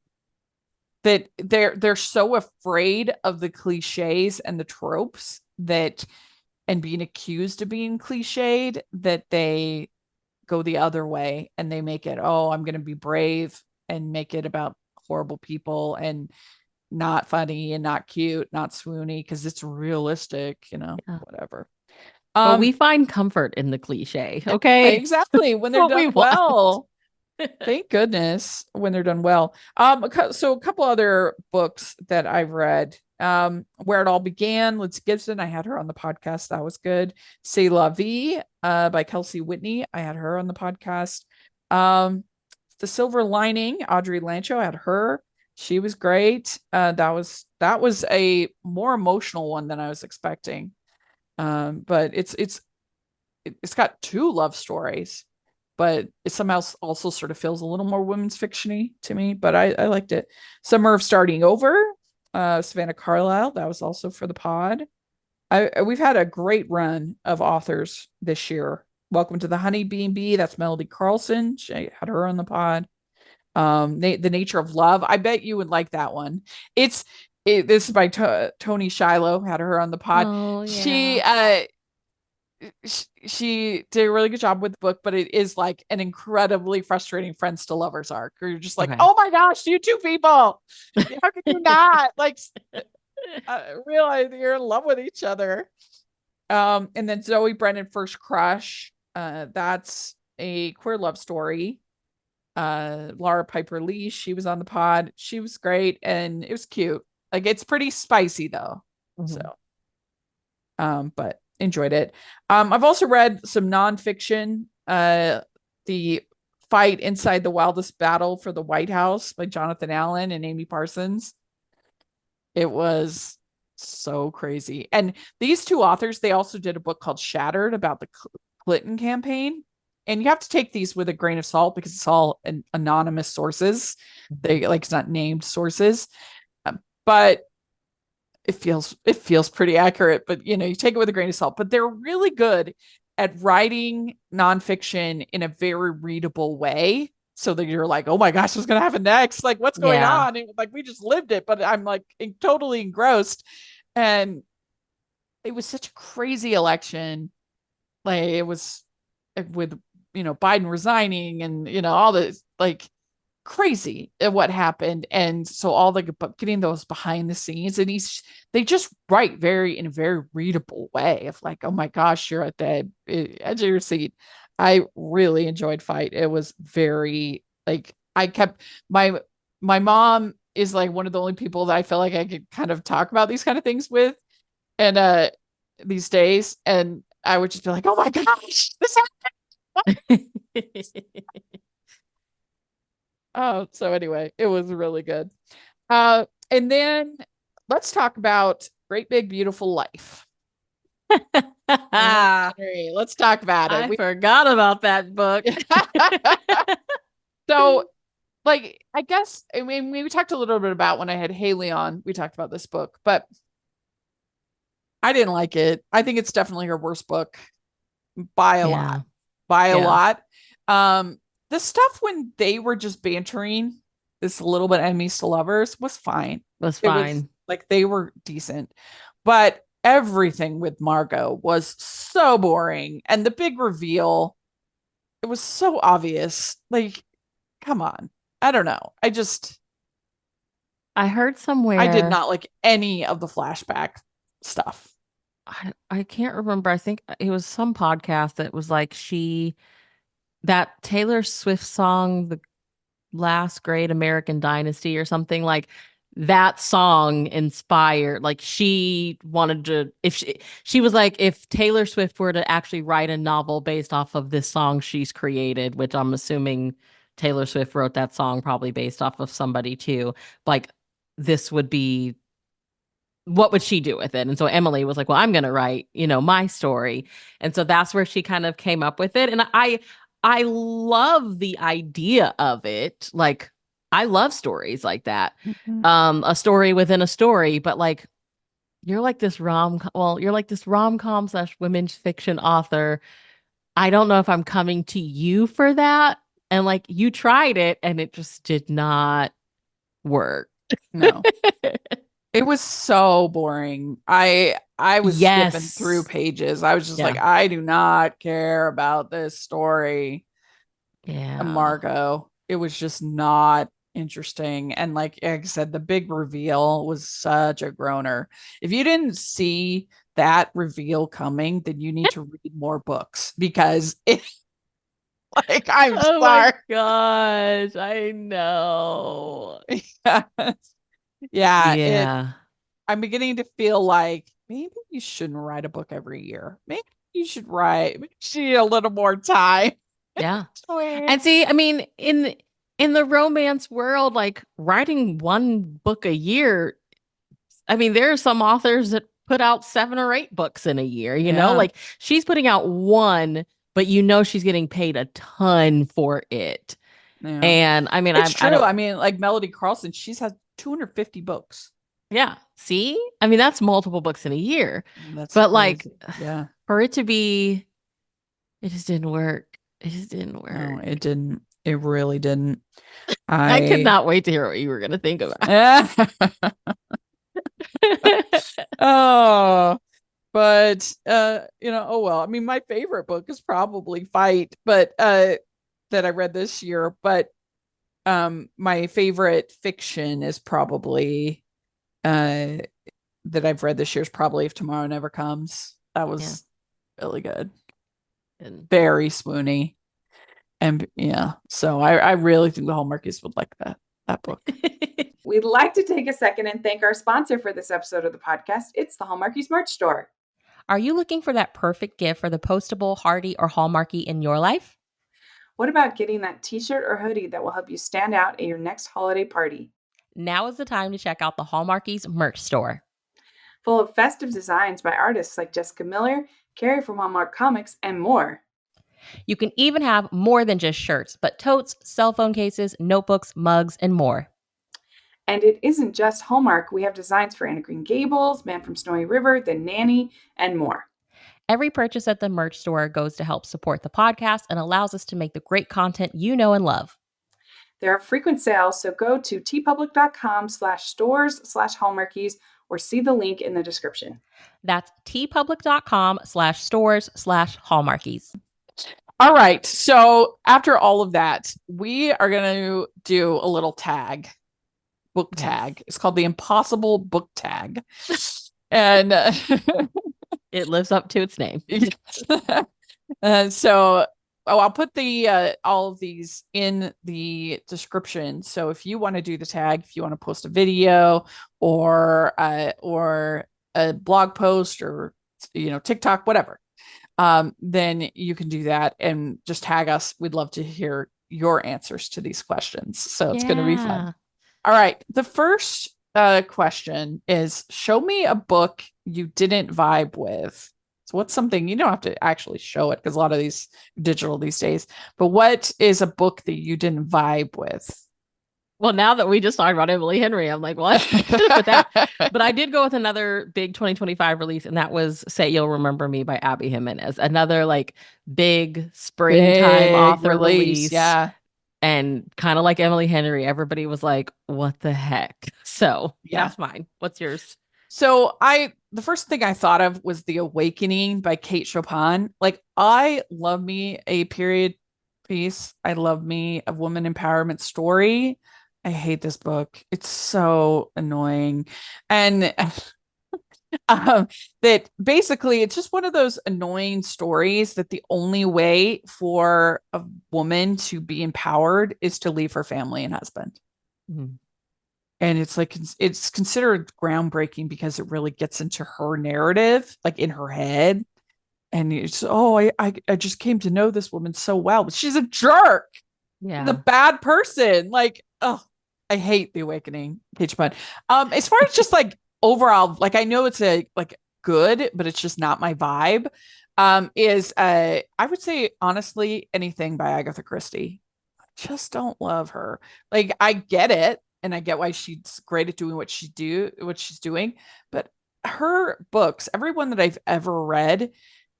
that they're so afraid of the cliches and the tropes that and being accused of being cliched that they go the other way and they make it, oh, I'm going to be brave and make it about horrible people and not funny and not cute, not swoony because it's realistic, you know, Yeah. whatever. But Um, we find comfort in the cliche. yeah, Okay. exactly. When That's they're what we done want. well. Thank goodness when they're done well. So a couple other books that I've read. Where It All Began, Liz Gibson. I had her on the podcast. That was good. C'est La Vie, by Kelsey Whitney. I had her on the podcast. Um, The Silver Lining, Audrey Lancho. I had her. She was great. That was a more emotional one than I was expecting. But it's got two love stories, but it somehow also sort of feels a little more women's fictiony to me. But I liked it. Summer of Starting Over, Savannah Carlyle. That was also for the pod. We've had a great run of authors this year. Welcome to the Honey Bee and Bee. That's Melody Carlson. She had her on the pod. The Nature of Love. I bet you would like that one. This is by Tony Shiloh. Had her on the pod. Oh, She yeah. she did a really good job with the book, but it is like an incredibly frustrating friends to lovers arc where you're just like, Okay. oh my gosh, you two people, how can you not like realize you're in love with each other? And then Zoe Brennan, First Crush. That's a queer love story. Laura Piper Lee, she was on the pod. She was great and it was cute. Like it's pretty spicy though. So Mhm. but enjoyed it. I've also read some nonfiction. The Fight Inside the Wildest Battle for the White House by Jonathan Allen and Amy Parsons. It was so crazy. And these two authors, they also did a book called Shattered about the Clinton campaign. And you have to take these with a grain of salt because it's all anonymous sources. They like it's not named sources, but it feels pretty accurate, but you know, you take it with a grain of salt. But they're really good at writing nonfiction in a very readable way. So that you're like, oh my gosh, what's gonna happen next? Like, what's going Yeah. on? And, like, we just lived it, but I'm like totally engrossed. And it was such a crazy election. Like it was with Biden resigning and all this like crazy at what happened. And so all the getting those behind the scenes and they just write in a very readable way of like, oh my gosh, you're at the edge of your seat. I really enjoyed Fight. It was very like I kept my mom is like one of the only people that I feel like I could kind of talk about these kind of things with and these days. And I would just be like, oh my gosh, this Oh, so anyway, it was really good. And then let's talk about Great Big Beautiful Life. Henry, let's talk about it. I forgot about that book. So, like, I guess, I mean, we talked a little bit about when I had Haley on, we talked about this book, but I didn't like it. I think it's definitely her worst book by a lot. Yeah. By a Yeah. lot. The stuff when they were just bantering this little bit enemies to lovers was fine. Was It was fine. like they were decent. But everything with Margot was so boring. And the big reveal, it was so obvious. Like, come on. I don't know. I heard I somewhere. did not like any of the flashback stuff. I can't remember. I think it was some podcast that was like that Taylor Swift song, The Last Great American Dynasty or something, like that song inspired, like she wanted to, if she was like, if Taylor Swift were to actually write a novel based off of this song she's created, which I'm assuming Taylor Swift wrote that song probably based off of somebody too, like this would be, what would she do with it? And so Emily was like, well, I'm going to write, my story. And so that's where she kind of came up with it. And I love the idea of it. Like, I love stories like that. A story within a story, but like, you're like this rom-com / women's fiction author. I don't know if I'm coming to you for that. And like, you tried it and it just did not work. No. It was so boring. I was skipping through pages. I was just like, I do not care about this story. Yeah. Margot. It was just not interesting. And like I said, the big reveal was such a groaner. If you didn't see that reveal coming, then you need to read more books because it like I'm Oh sorry. my gosh, I know. Yeah. I'm beginning to feel like maybe you shouldn't write a book every year. Maybe you should need a little more time. Yeah. And see, I mean, in the romance world, like writing one book a year, I mean, there are some authors that put out 7 or 8 books in a year, like she's putting out one, but she's getting paid a ton for it. Yeah. And I mean, it's true. I don't, I mean, like Melody Carlson, she's had 250 books. Yeah. See, I mean, that's multiple books in a year. That's but crazy. Like, for it to be, it just didn't work. It just didn't work. No, it didn't. It really didn't. I could not wait to hear what you were going to think about. Oh, but oh well. I mean, my favorite book is probably Fight, but that I read this year. But my favorite fiction is probably that I've read this year is probably If Tomorrow Never Comes. That was really good. And very swoony. And so I really think the Hallmarkies would like that book. We'd like to take a second and thank our sponsor for this episode of the podcast. It's the Hallmarkies merch store. Are you looking for that perfect gift for the postable, Hardy, or Hallmarky in your life? What about getting that t-shirt or hoodie that will help you stand out at your next holiday party? Now is the time to check out the Hallmarkies merch store. Full of festive designs by artists like Jessica Miller, Carrie from Hallmark Comics, and more. You can even have more than just shirts, but totes, cell phone cases, notebooks, mugs, and more. And it isn't just Hallmark. We have designs for Anna Green Gables, Man from Snowy River, The Nanny, and more. Every purchase at the merch store goes to help support the podcast and allows us to make the great content you know and love. There are frequent sales, so go to tpublic.com/stores/Hallmarkies or see the link in the description. That's tpublic.com/stores/Hallmarkies. All right. So after all of that, we are going to do a little book tag. It's called the Impossible Book Tag. And it lives up to its name. So I'll put the all of these in the description. So if you want to do the tag, if you want to post a video or a blog post or TikTok, whatever, then you can do that and just tag us. We'd love to hear your answers to these questions. So it's going to be fun. All right. The first question is, show me a book you didn't vibe with. So what's something, you don't have to actually show it because a lot of these digital these days, but what is a book that you didn't vibe with? Well, now that we just talked about Emily Henry, I'm like, well, I should have put that. But I did go with another big 2025 release, and that was Say You'll Remember Me by Abby Jimenez. Another like big springtime Big author release. release. Yeah. And kind of like Emily Henry, everybody was like, what the heck? So Yeah. that's mine. What's yours? So the first thing I thought of was The Awakening by Kate Chopin. Like, I love me a period piece. I love me a woman empowerment story. I hate this book. It's so annoying. And that basically it's just one of those annoying stories that the only way for a woman to be empowered is to leave her family and husband. Mm-hmm. And it's like it's considered groundbreaking because it really gets into her narrative, like in her head. And it's I just came to know this woman so well, but she's a jerk. Yeah. The bad person. Like, oh, I hate The Awakening, Kate Chopin. As far as just like overall, like I know it's a like good, but it's just not my vibe. Is I would say honestly anything by Agatha Christie. I just don't love her. Like I get it, and I get why she's great at doing what she's doing, but her books, everyone that I've ever read,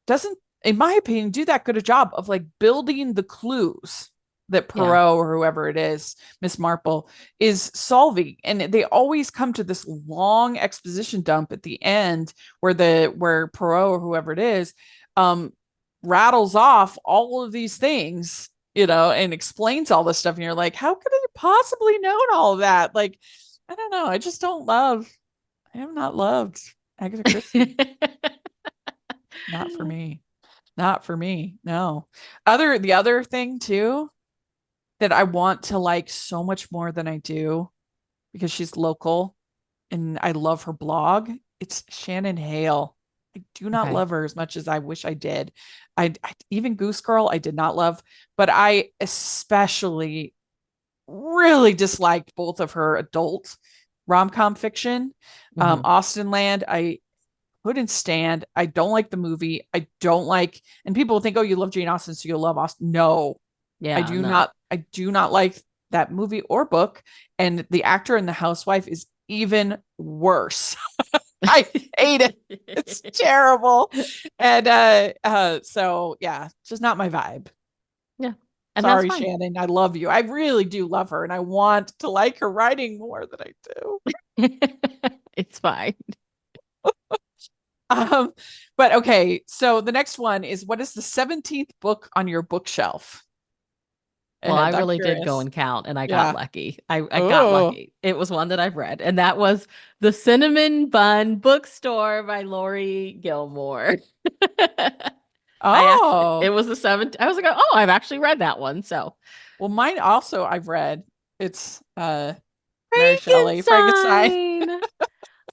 doesn't, in my opinion, do that good a job of like building the clues that Perot or whoever it is, Miss Marple, is solving. And they always come to this long exposition dump at the end where Perot or whoever it is rattles off all of these things, and explains all this stuff. And you're like, how could he possibly known all of that? Like, I don't know. I have not loved Agatha Christie. Not for me. Not for me. No. The other thing too that I want to like so much more than I do because she's local and I love her blog. It's Shannon Hale. I do not love her as much as I wish I did. I even Goose Girl I did not love, but I especially really disliked both of her adult rom-com fiction. Austin Land, I couldn't stand. I don't like the movie. I don't like, and people think, oh, you love Jane Austen, so you'll love Austen. No, Yeah, I do not like that movie or book. And the actor in The Housewife is even worse. I hate it. It's terrible. And so yeah, just not my vibe. Yeah. And sorry, Shannon. I love you. I really do love her, and I want to like her writing more than I do. It's fine. But okay, so the next one is, what is the 17th book on your bookshelf? Well, I really did go and count, and I got lucky. I got lucky. It was one that I've read, and that was The Cinnamon Bun Bookstore by Lori Gilmore. It was the 7th. I was like, oh, I've actually read that one. So, well, mine also I've read. It's Mary Shelley, Frankenstein.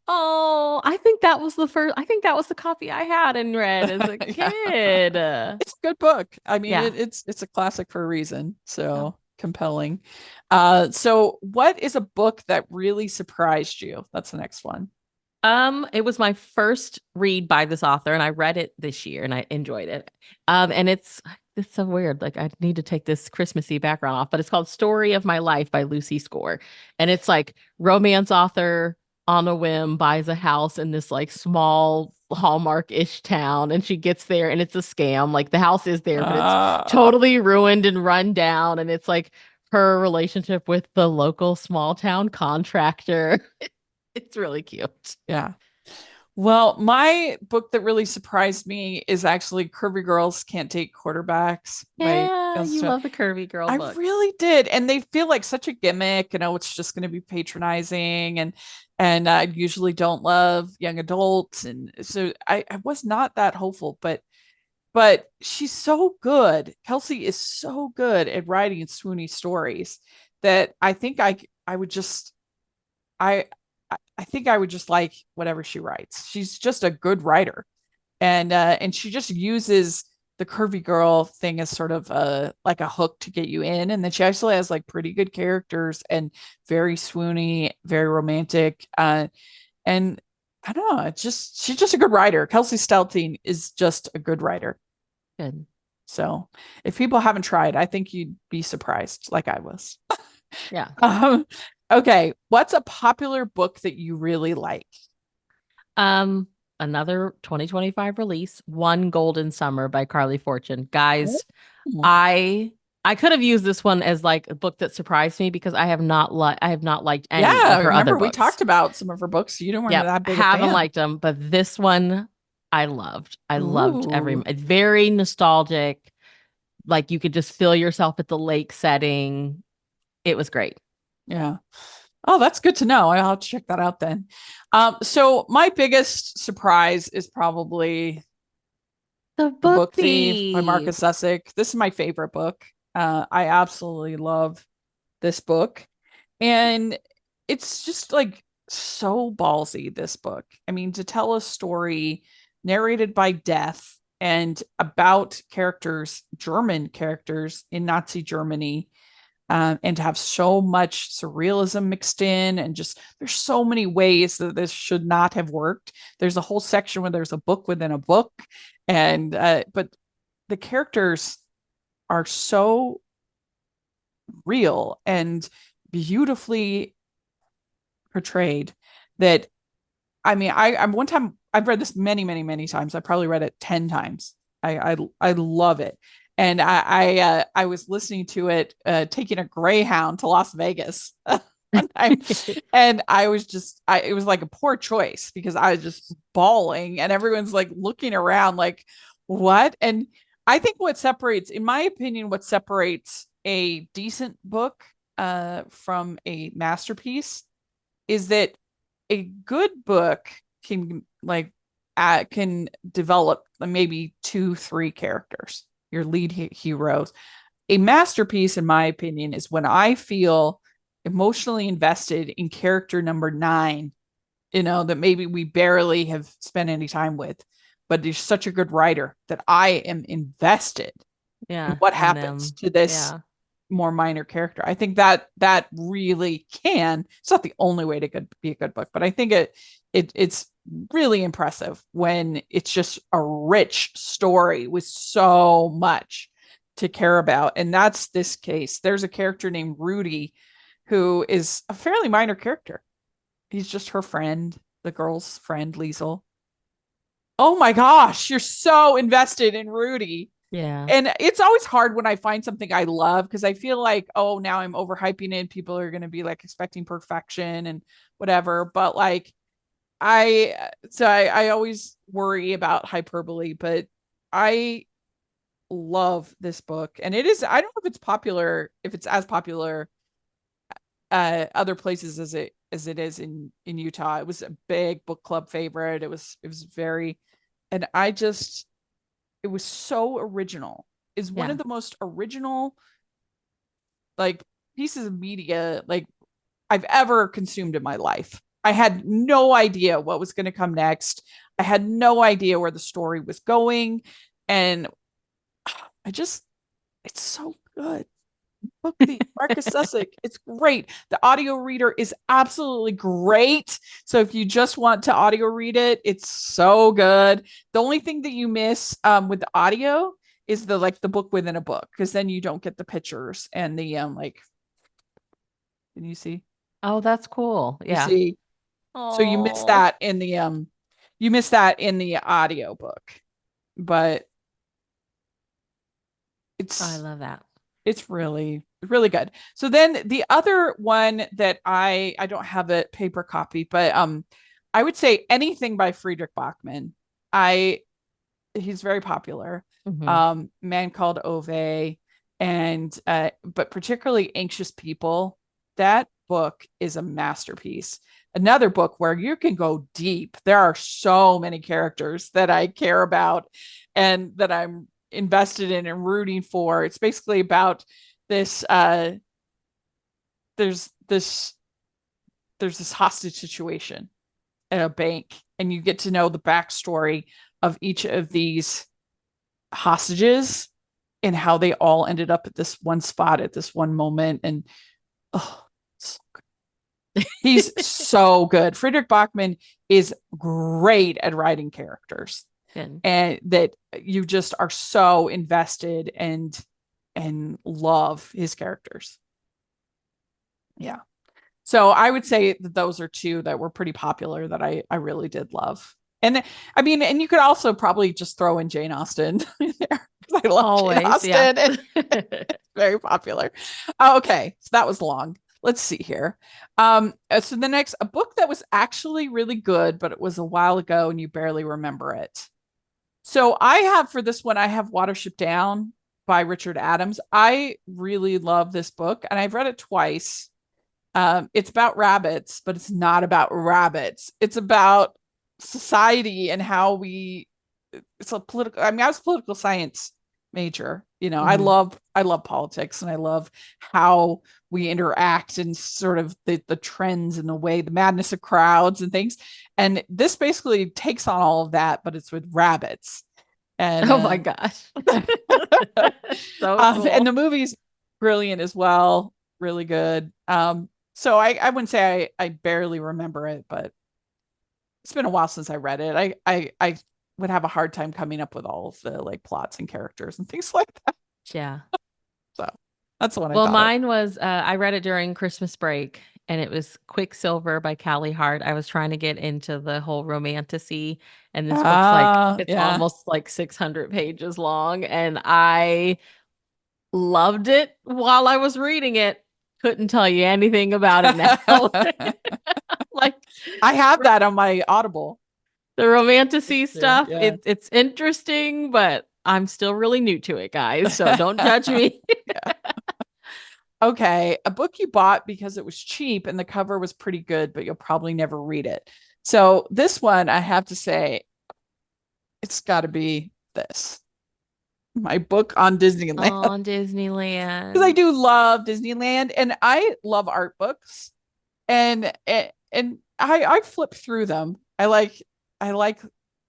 Oh, I think that was the copy I had and read as a kid. It's a good book. I mean, it's a classic for a reason. So compelling. So what is a book that really surprised you? That's the next one. It was my first read by this author, and I read it this year and I enjoyed it. And it's so weird. Like, I need to take this Christmassy background off, but it's called Story of My Life by Lucy Score. And it's like romance author on a whim buys a house in this like small Hallmark-ish town, and she gets there and it's a scam. Like, the house is there, but it's totally ruined and run down. And it's like her relationship with the local small town contractor. It's really cute. Yeah. Well, my book that really surprised me is actually Curvy Girls Can't Date Quarterbacks. Yeah, you love the Curvy Girl books. I really did. And they feel like such a gimmick. It's just going to be patronizing. And I usually don't love young adults. And so I was not that hopeful, but she's so good. Kelsey is so good at writing swoony stories that I think I would just, I think I would just like whatever she writes. She's just a good writer. And she just uses the curvy girl thing as sort of like a hook to get you in. And then she actually has like pretty good characters and very swoony, very romantic. And I don't know. She's just a good writer. Kelsey Stelting is just a good writer. Good. So if people haven't tried, I think you'd be surprised, like I was. Yeah. Okay. What's a popular book that you really like? Another 2025 release, One Golden Summer by Carly Fortune. Guys, Oh. I could have used this one as like a book that surprised me because I have not liked any Yeah, of her other remember we books. talked about some of her books. You weren't Yep, that big a haven't fan. liked them, but this one I loved. I loved Ooh, it's very nostalgic. Like you could just feel yourself at the lake setting. It was great. yeah. Oh, that's good to know. I'll check that out then. So my biggest surprise is probably The The Book Book Thief by Thief. Marcus Sussex. This is my favorite book. I absolutely love this book. And it's just like so ballsy, this book. I mean, to tell a story narrated by death and about characters, German characters in Nazi Germany, and to have so much surrealism mixed in, and just there's so many ways that this should not have worked. There's a whole section where there's a book within a book, and but the characters are so real and beautifully portrayed that I mean, I'm one time I've read this many times. I probably read it 10 times. I love it. And I was listening to it taking a Greyhound to Las Vegas one time, and I was just it was like a poor choice because I was just bawling and everyone's like looking around like what? And I think what separates, in my opinion, what separates a decent book from a masterpiece is that a good book can develop maybe 2-3 characters, your lead heroes. A masterpiece, in my opinion, is when I feel emotionally invested in character number 9, that maybe we barely have spent any time with, but he's such a good writer that I am invested in Yeah, what and happens them. to this Yeah. more minor character. I think that really can. It's not the only way to be a good book, but I think it's really impressive when it's just a rich story with so much to care about. And that's this case. There's a character named Rudy who is a fairly minor character. He's just her friend, the girl's friend, Liesel. Oh my gosh, you're so invested in Rudy. Yeah. And it's always hard when I find something I love because I feel like, oh, now I'm overhyping it. People are going to be like expecting perfection and whatever. But like, I always worry about hyperbole, but I love this book. And it is, I don't know if it's popular, if it's as popular other places as it is in Utah. It was a big book club favorite. It was very, and it was so original. Is one Yeah. of the most original like pieces of media like I've ever consumed in my life. I had no idea what was going to come next. I had no idea where the story was going, and I just it's so good. Book the Marcus Sussex. It's great. The audio reader is absolutely great. So if you just want to audio read it, it's so good. The only thing that you miss with the audio is the book within a book, because then you don't get the pictures and the like. Can you see? Oh, that's cool. You Yeah. see. So Oh, you miss that in the audio book, but I it's love that. it's really good. So then the other one that I don't have a paper copy, but I would say anything by Friedrich Bachmann. I He's very popular. Hmm. Man Called Ove, and but particularly Anxious People. That book is a masterpiece. Another book where you can go deep. There are so many characters that I care about and that I'm invested in and rooting for. It's basically about this there's this there's this hostage situation at a bank, and you get to know the backstory of each of these hostages and how they all ended up at this one spot at this one moment. And oh, He's so good. Friedrich Bachmann is great at writing characters, Good. and that you just are so invested and love his characters. Yeah. So I would say that those are two that were pretty popular that I really did love. And I mean, and you could also probably just throw in Jane Austen in there, because I love Jane Always, Austen. yeah. And it's very popular. Okay, so that was long. Let's see here. So the next, a book that was actually really good, but it was a while ago and you barely remember it. So I have, for this one, I have Watership Down by Richard Adams. I really love this book, and I've read it twice. It's about rabbits, but it's not about rabbits. It's about society and how it's a political, I mean, I was a political science major. I love politics, and I love how we interact and sort of the trends and the madness of crowds and things. And this basically takes on all of that, but it's with rabbits. And Oh my gosh. So cool. and the movie's brilliant as well. Really good. So I wouldn't say I barely remember it, but it's been a while since I read it. I would have a hard time coming up with all of the like plots and characters and things like that. Yeah. So that's what I Well, thought. mine was I read it during Christmas break, and it was Quicksilver by Callie Hart. I was trying to get into the whole romantasy, and this book's like it's Yeah. almost like 600 pages long, and I loved it while I was reading it. Couldn't tell you anything about it now. Like I have that on my Audible. the romantasy stuff, Yeah. it's interesting, but I'm still really new to it, guys. So don't judge me. Okay, a book you bought because it was cheap and the cover was pretty good, but you'll probably never read it. So this one, I have to say, it's got to be this. My book on Disneyland. On Disneyland. Because I do love Disneyland, and I love art books, and I flip through them. I like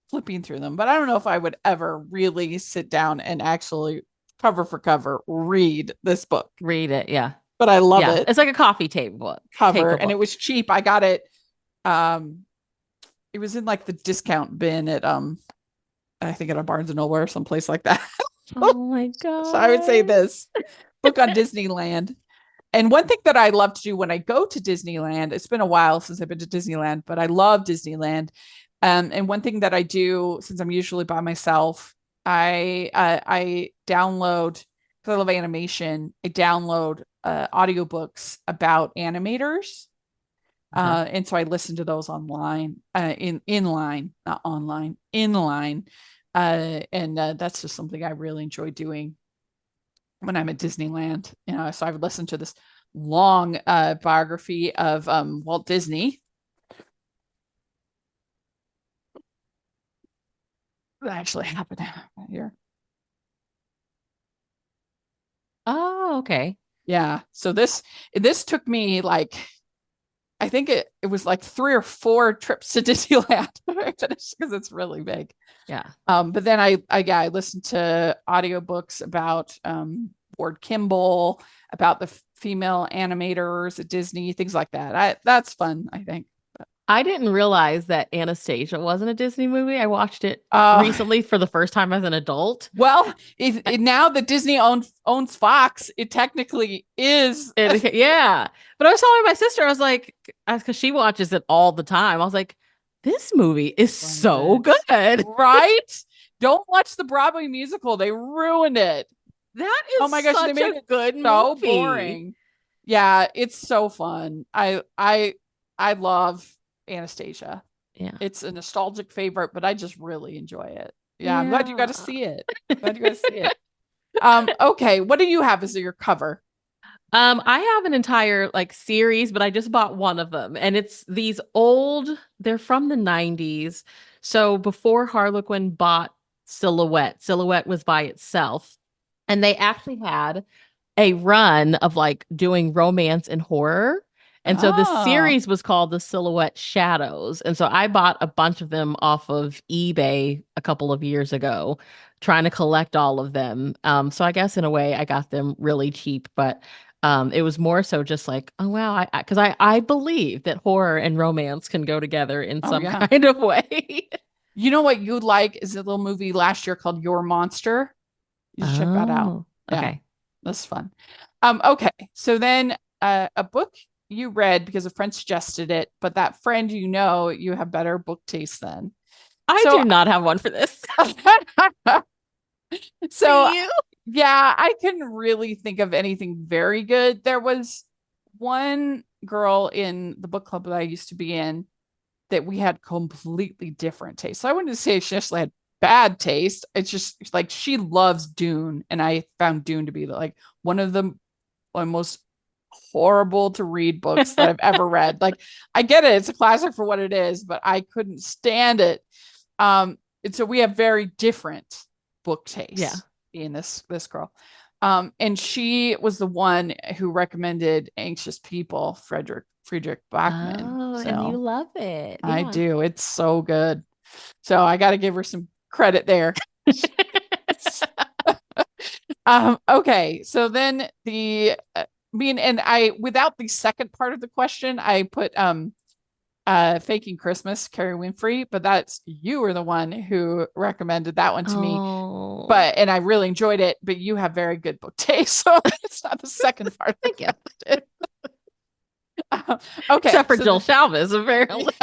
flipping through them, but I don't know if I would ever really sit down and actually cover for cover read this book. Read it, yeah. But I love it. It's like a coffee table Cover, and it was cheap. I got it. It was in like the discount bin at I think at a Barnes and Noble or someplace like that. Oh my god! So I would say this book on Disneyland. And one thing that I love to do when I go to Disneyland, it's been a while since I've been to Disneyland, but I love Disneyland. And one thing that I do, since I'm usually by myself, I download, because I love animation, I download audiobooks about animators. And so I listen to those online, inline, not online, inline. And that's just something I really enjoy doing when I'm at Disneyland. So I've listened to this long biography of Walt Disney. That actually happened here. Oh, okay. Yeah. So this took me like, I think it was like 3 or 4 trips to Disneyland because it's really big. Yeah. But then I listened to audiobooks about Ward Kimball, about the female animators at Disney, things like that. That's fun, I think. I didn't realize that Anastasia wasn't a Disney movie. I watched it recently for the first time as an adult. Well, now that Disney owns Fox, it technically is. Yeah. But I was telling my sister, I was like, because she watches it all the time. I was like, this movie is so good. Right? Don't watch the Broadway musical. They ruined it. That is oh my gosh, such they made a it good so movie. Boring. Yeah, it's so fun. I love Anastasia. Yeah. It's a nostalgic favorite, but I just really enjoy it. Yeah. I'm glad you got to see it. Okay, what do you have as your cover? I have an entire like series, but I just bought one of them, and it's these old, they're from the 90s. So before Harlequin bought Silhouette was by itself, and they actually had a run of like doing romance and horror. And so the series was called The Silhouette Shadows. And so I bought a bunch of them off of eBay a couple of years ago, trying to collect all of them. So I guess in a way I got them really cheap, but It was more so just like, oh wow, because I believe that horror and romance can go together in Oh, some yeah. kind of way. You know what you'd like is a little movie last year called Your Monster. You should check that out. Oh, Yeah, okay. that's fun. Okay, so then a book you read because a friend suggested it, but that friend you have better book taste than. I So do not have one for this. Do so you? yeah, I couldn't really think of anything very good. There was one girl in the book club that I used to be in that we had completely different tastes. So I wouldn't say she necessarily had bad taste. It's just like she loves Dune, and I found Dune to be like one of the most horrible to read books that I've ever read. Like I get it, it's a classic for what it is, but I couldn't stand it. And so we have very different book tastes. Yeah. In this girl. And she was the one who recommended Anxious People, Friedrich Bachmann. Oh, So and you love it. I Yeah. do. It's so good. So I got to give her some credit there. Okay. So then I without the second part of the question, I put Faking Christmas, Carrie Winfrey, but that's you were the one who recommended that one to me. Oh, And I really enjoyed it, but you have very good book taste, so it's not the second part of the thank you. question. Okay. Except for Jill Chavez, apparently.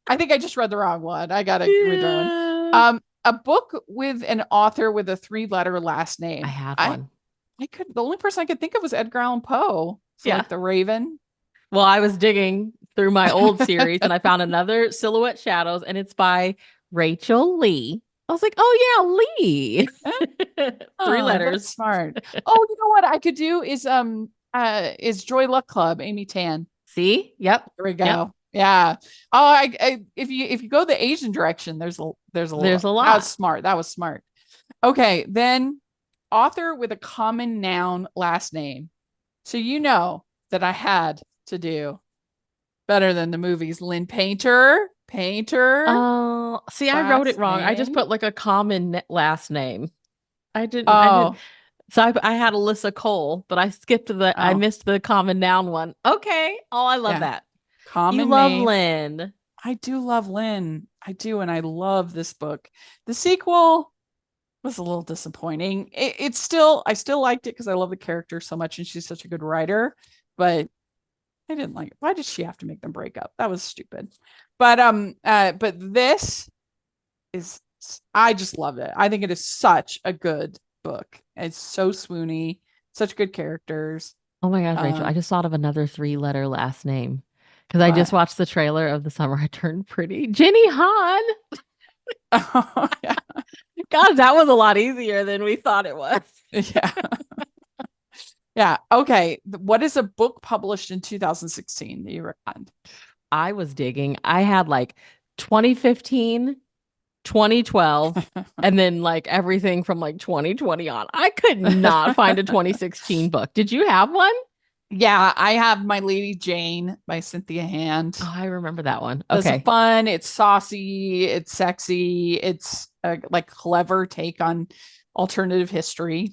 I think I just read the wrong one. I gotta read the one. A book with an author with a 3-letter last name. I had one. The only person I could think of was Edgar Allan Poe. So Yeah. like The Raven. Well, I was digging through my old series and I found another Silhouette Shadows, and it's by Rachel Lee. I was like, oh yeah, Lee. 3 letters. That's smart. Oh, you know what I could do is Joy Luck Club, Amy Tan. See? Yep. There we go. Yep. Yeah. Oh, I if you go the Asian direction, there's a lot. That was smart. Okay, then author with a common noun last name. So you know that I had to do better than the movies. Lynn Painter. Oh, see, I wrote it wrong. I just put like a common last name. I didn't. So I had Alyssa Cole, but I skipped I missed the common noun one. Okay. Oh, I love that. Common you love name. Lynn. I do love Lynn. I do, and I love this book. The sequel was a little disappointing. I still liked it because I love the character so much, and she's such a good writer. But I didn't like it. Why did she have to make them break up? That was stupid. But this is, I just love it. I think it is such a good book. It's so swoony, such good characters. Oh my gosh, Rachel, I just thought of another 3-letter last name because I just watched the trailer of The Summer I Turned Pretty. Jenny Han. Oh, yeah. God, that was a lot easier than we thought it was. Yeah. Yeah. Okay. What is a book published in 2016 that you recommend? I was digging. I had like 2015, 2012, and then like everything from like 2020 on. I could not find a 2016 book. Did you have one? Yeah, I have My Lady Jane by Cynthia Hand. Oh, I remember that one. Okay. It's fun. It's saucy. It's sexy. It's a like clever take on alternative history.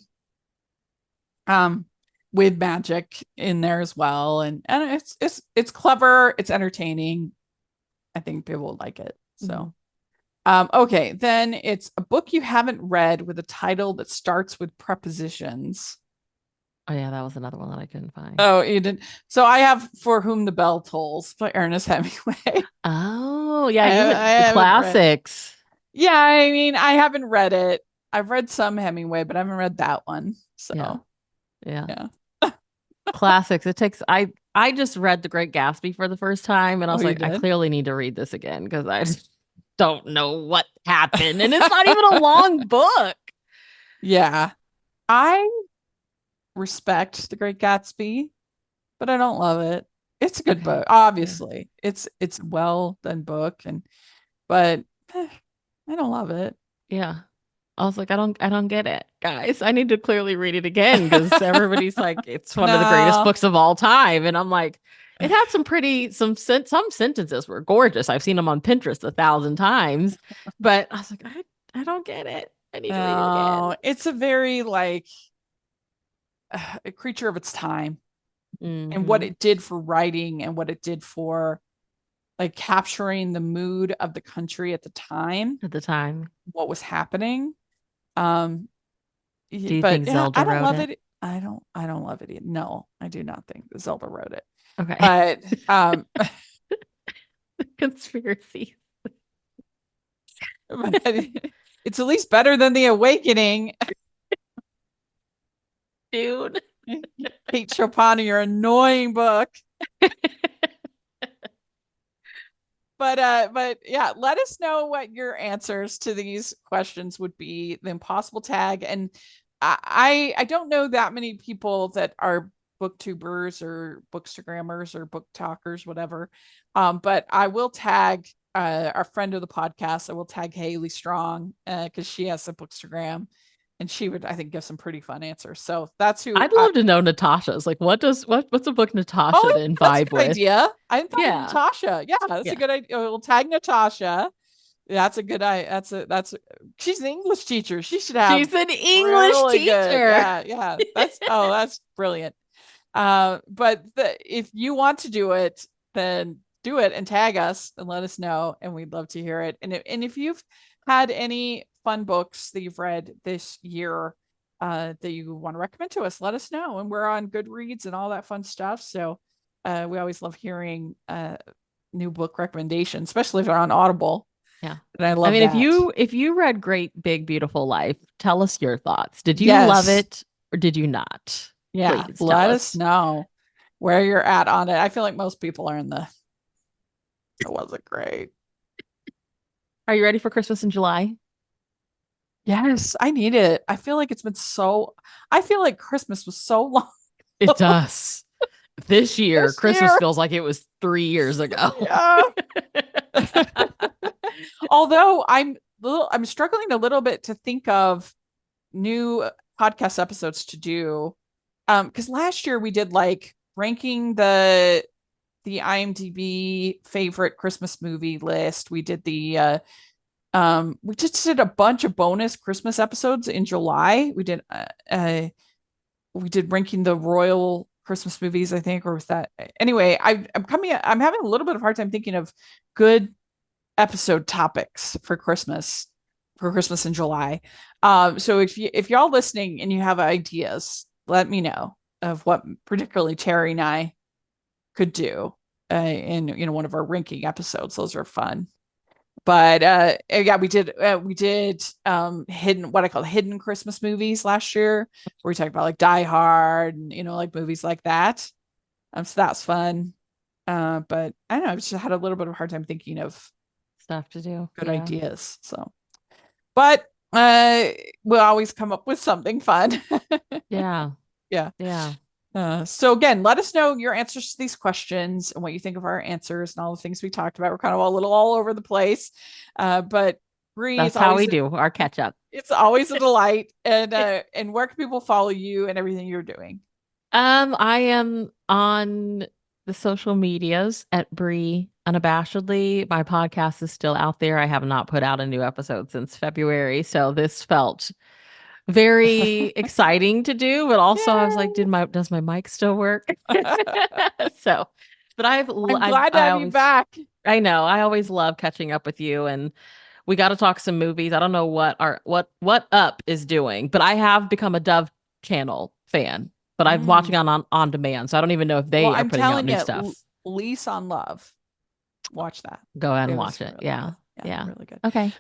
With magic in there as well. And it's clever. It's entertaining. I think people will like it. So, okay. Then it's a book you haven't read with a title that starts with prepositions. Oh yeah, that was another one that I couldn't find. Oh, you didn't. So I have For Whom the Bell Tolls by Ernest Hemingway. Oh yeah, the classics. Yeah, I mean, I haven't read it. I've read some Hemingway, but I haven't read that one. So yeah. Classics. It takes. I just read The Great Gatsby for the first time, and I was like, I clearly need to read this again because I just don't know what happened, and it's not even a long book. Yeah, I respect The Great Gatsby, but I don't love it. It's a good book, obviously. Yeah. It's a well done book, but I don't love it. Yeah. I was like, I don't get it, guys. I need to clearly read it again because everybody's like, it's one of the greatest books of all time, and I'm like, it had some sentences were gorgeous. I've seen them on Pinterest 1,000 times, but I was like, I don't get it. I need to read it again. It's a very like a creature of its time, and what Mhm. it did for writing and what it did for like capturing the mood of the country at the time, At the time. what was happening. Um, Do you but think yeah, I Zelda don't wrote love it? it. I don't love it. No, I do not think Zelda wrote it. Okay. But Conspiracy. but it's at least better than The Awakening. Dude. Kate Chopin, your annoying book. But yeah, let us know what your answers to these questions would be. The impossible tag, and I don't know that many people that are booktubers or bookstagrammers or book talkers, whatever. But I will tag our friend of the podcast. I will tag Haley Strong because she has a bookstagram, and she would, I think, give some pretty fun answers. So that's who. I'd love to know Natasha's. Like, what's a book Natasha Oh, then that's a vibe good with? idea. I hadn't thought of Yeah. Natasha. Yeah, that's a Yeah. good idea. We'll tag Natasha. That's a good idea. She's an English teacher. She should have She's an English really good. teacher. Yeah. That's brilliant. But if you want to do it, then do it and tag us and let us know, and we'd love to hear it. And if you've had any fun books that you've read this year that you want to recommend to us, let us know. And we're on Goodreads and all that fun stuff. So we always love hearing new book recommendations, especially if they're on Audible. Yeah. And I love mean, that. if you read Great Big Beautiful Life, tell us your thoughts. Did you Yes. love it or did you not? Yeah, Please let tell us know where you're at on it. I feel like most people are in the it wasn't great. Are you ready for Christmas in July? Yes, I need it. I feel like I feel like Christmas was so long. It does. This year, This Christmas year. feels like it was 3 years ago. Yeah. Although I'm struggling a little bit to think of new podcast episodes to do. Because last year we did like ranking the IMDb favorite Christmas movie list. We did we just did a bunch of bonus Christmas episodes in July. We did ranking the royal Christmas movies, I think, or was that anyway? I'm having a little bit of a hard time thinking of good episode topics for Christmas in July. So if y'all listening and you have ideas, let me know of what particularly Terry and I could do in one of our ranking episodes. Those are fun. But yeah, we did hidden, what I call hidden Christmas movies last year, where we talked about like Die Hard and like movies like that. So that's fun. But I don't know, I just had a little bit of a hard time thinking of Stuff to do. good Yeah. ideas. So, but we'll always come up with something fun. Yeah. Yeah. Yeah. So again, let us know your answers to these questions and what you think of our answers and all the things we talked about. We're kind of a little all over the place, but Bree, That's how we do our catch up. It's always a delight. And where can people follow you and everything you're doing? I am on the social medias at Bree unabashedly. My podcast is still out there. I have not put out a new episode since February, so this felt very exciting to do, but also I was like, does my mic still work? So, but I'm glad to have you back. I know. I always love catching up with you, and we got to talk some movies. I don't know what Up is doing, but I have become a Dove channel fan, but I'm watching on demand, so I don't even know if they are putting out new stuff. Lease on Love. Watch that. Go ahead and watch it. Really Yeah. good. Yeah. Really good. Okay.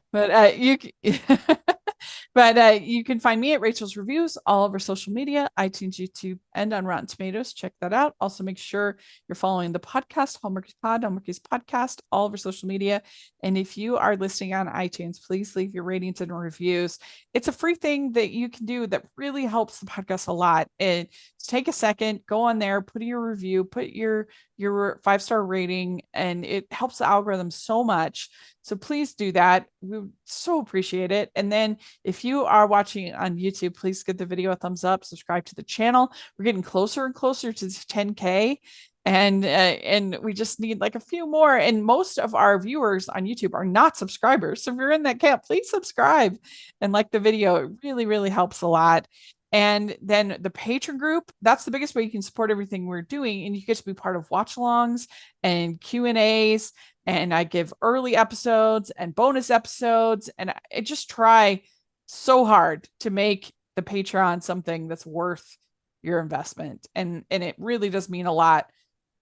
But you can find me at Rachel's Reviews, all over social media, iTunes, YouTube, and on Rotten Tomatoes. Check that out. Also, make sure you're following the podcast, Hallmarkies Podcast, all over social media. And if you are listening on iTunes, please leave your ratings and reviews. It's a free thing that you can do that really helps the podcast a lot. And take a second, go on there, put your review, put your 5-star rating, and it helps the algorithm so much. So please do that. We would so appreciate it. And then if you are watching on YouTube, please give the video a thumbs up, subscribe to the channel. We're getting closer and closer to 10K. And we just need like a few more. And most of our viewers on YouTube are not subscribers. So if you're in that camp, please subscribe and like the video. It really, really helps a lot. And then the patron group, that's the biggest way you can support everything we're doing. And you get to be part of watch alongs and Q&As. And I give early episodes and bonus episodes. And I just try so hard to make the Patreon something that's worth your investment. And it really does mean a lot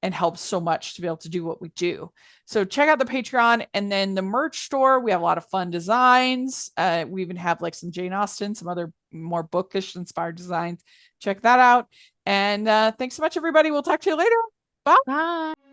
and helps so much to be able to do what we do. So check out the Patreon, and then the merch store. We have a lot of fun designs. We even have like some Jane Austen, some other more bookish inspired designs. Check that out. And thanks so much, everybody. We'll talk to you later. Bye. Bye.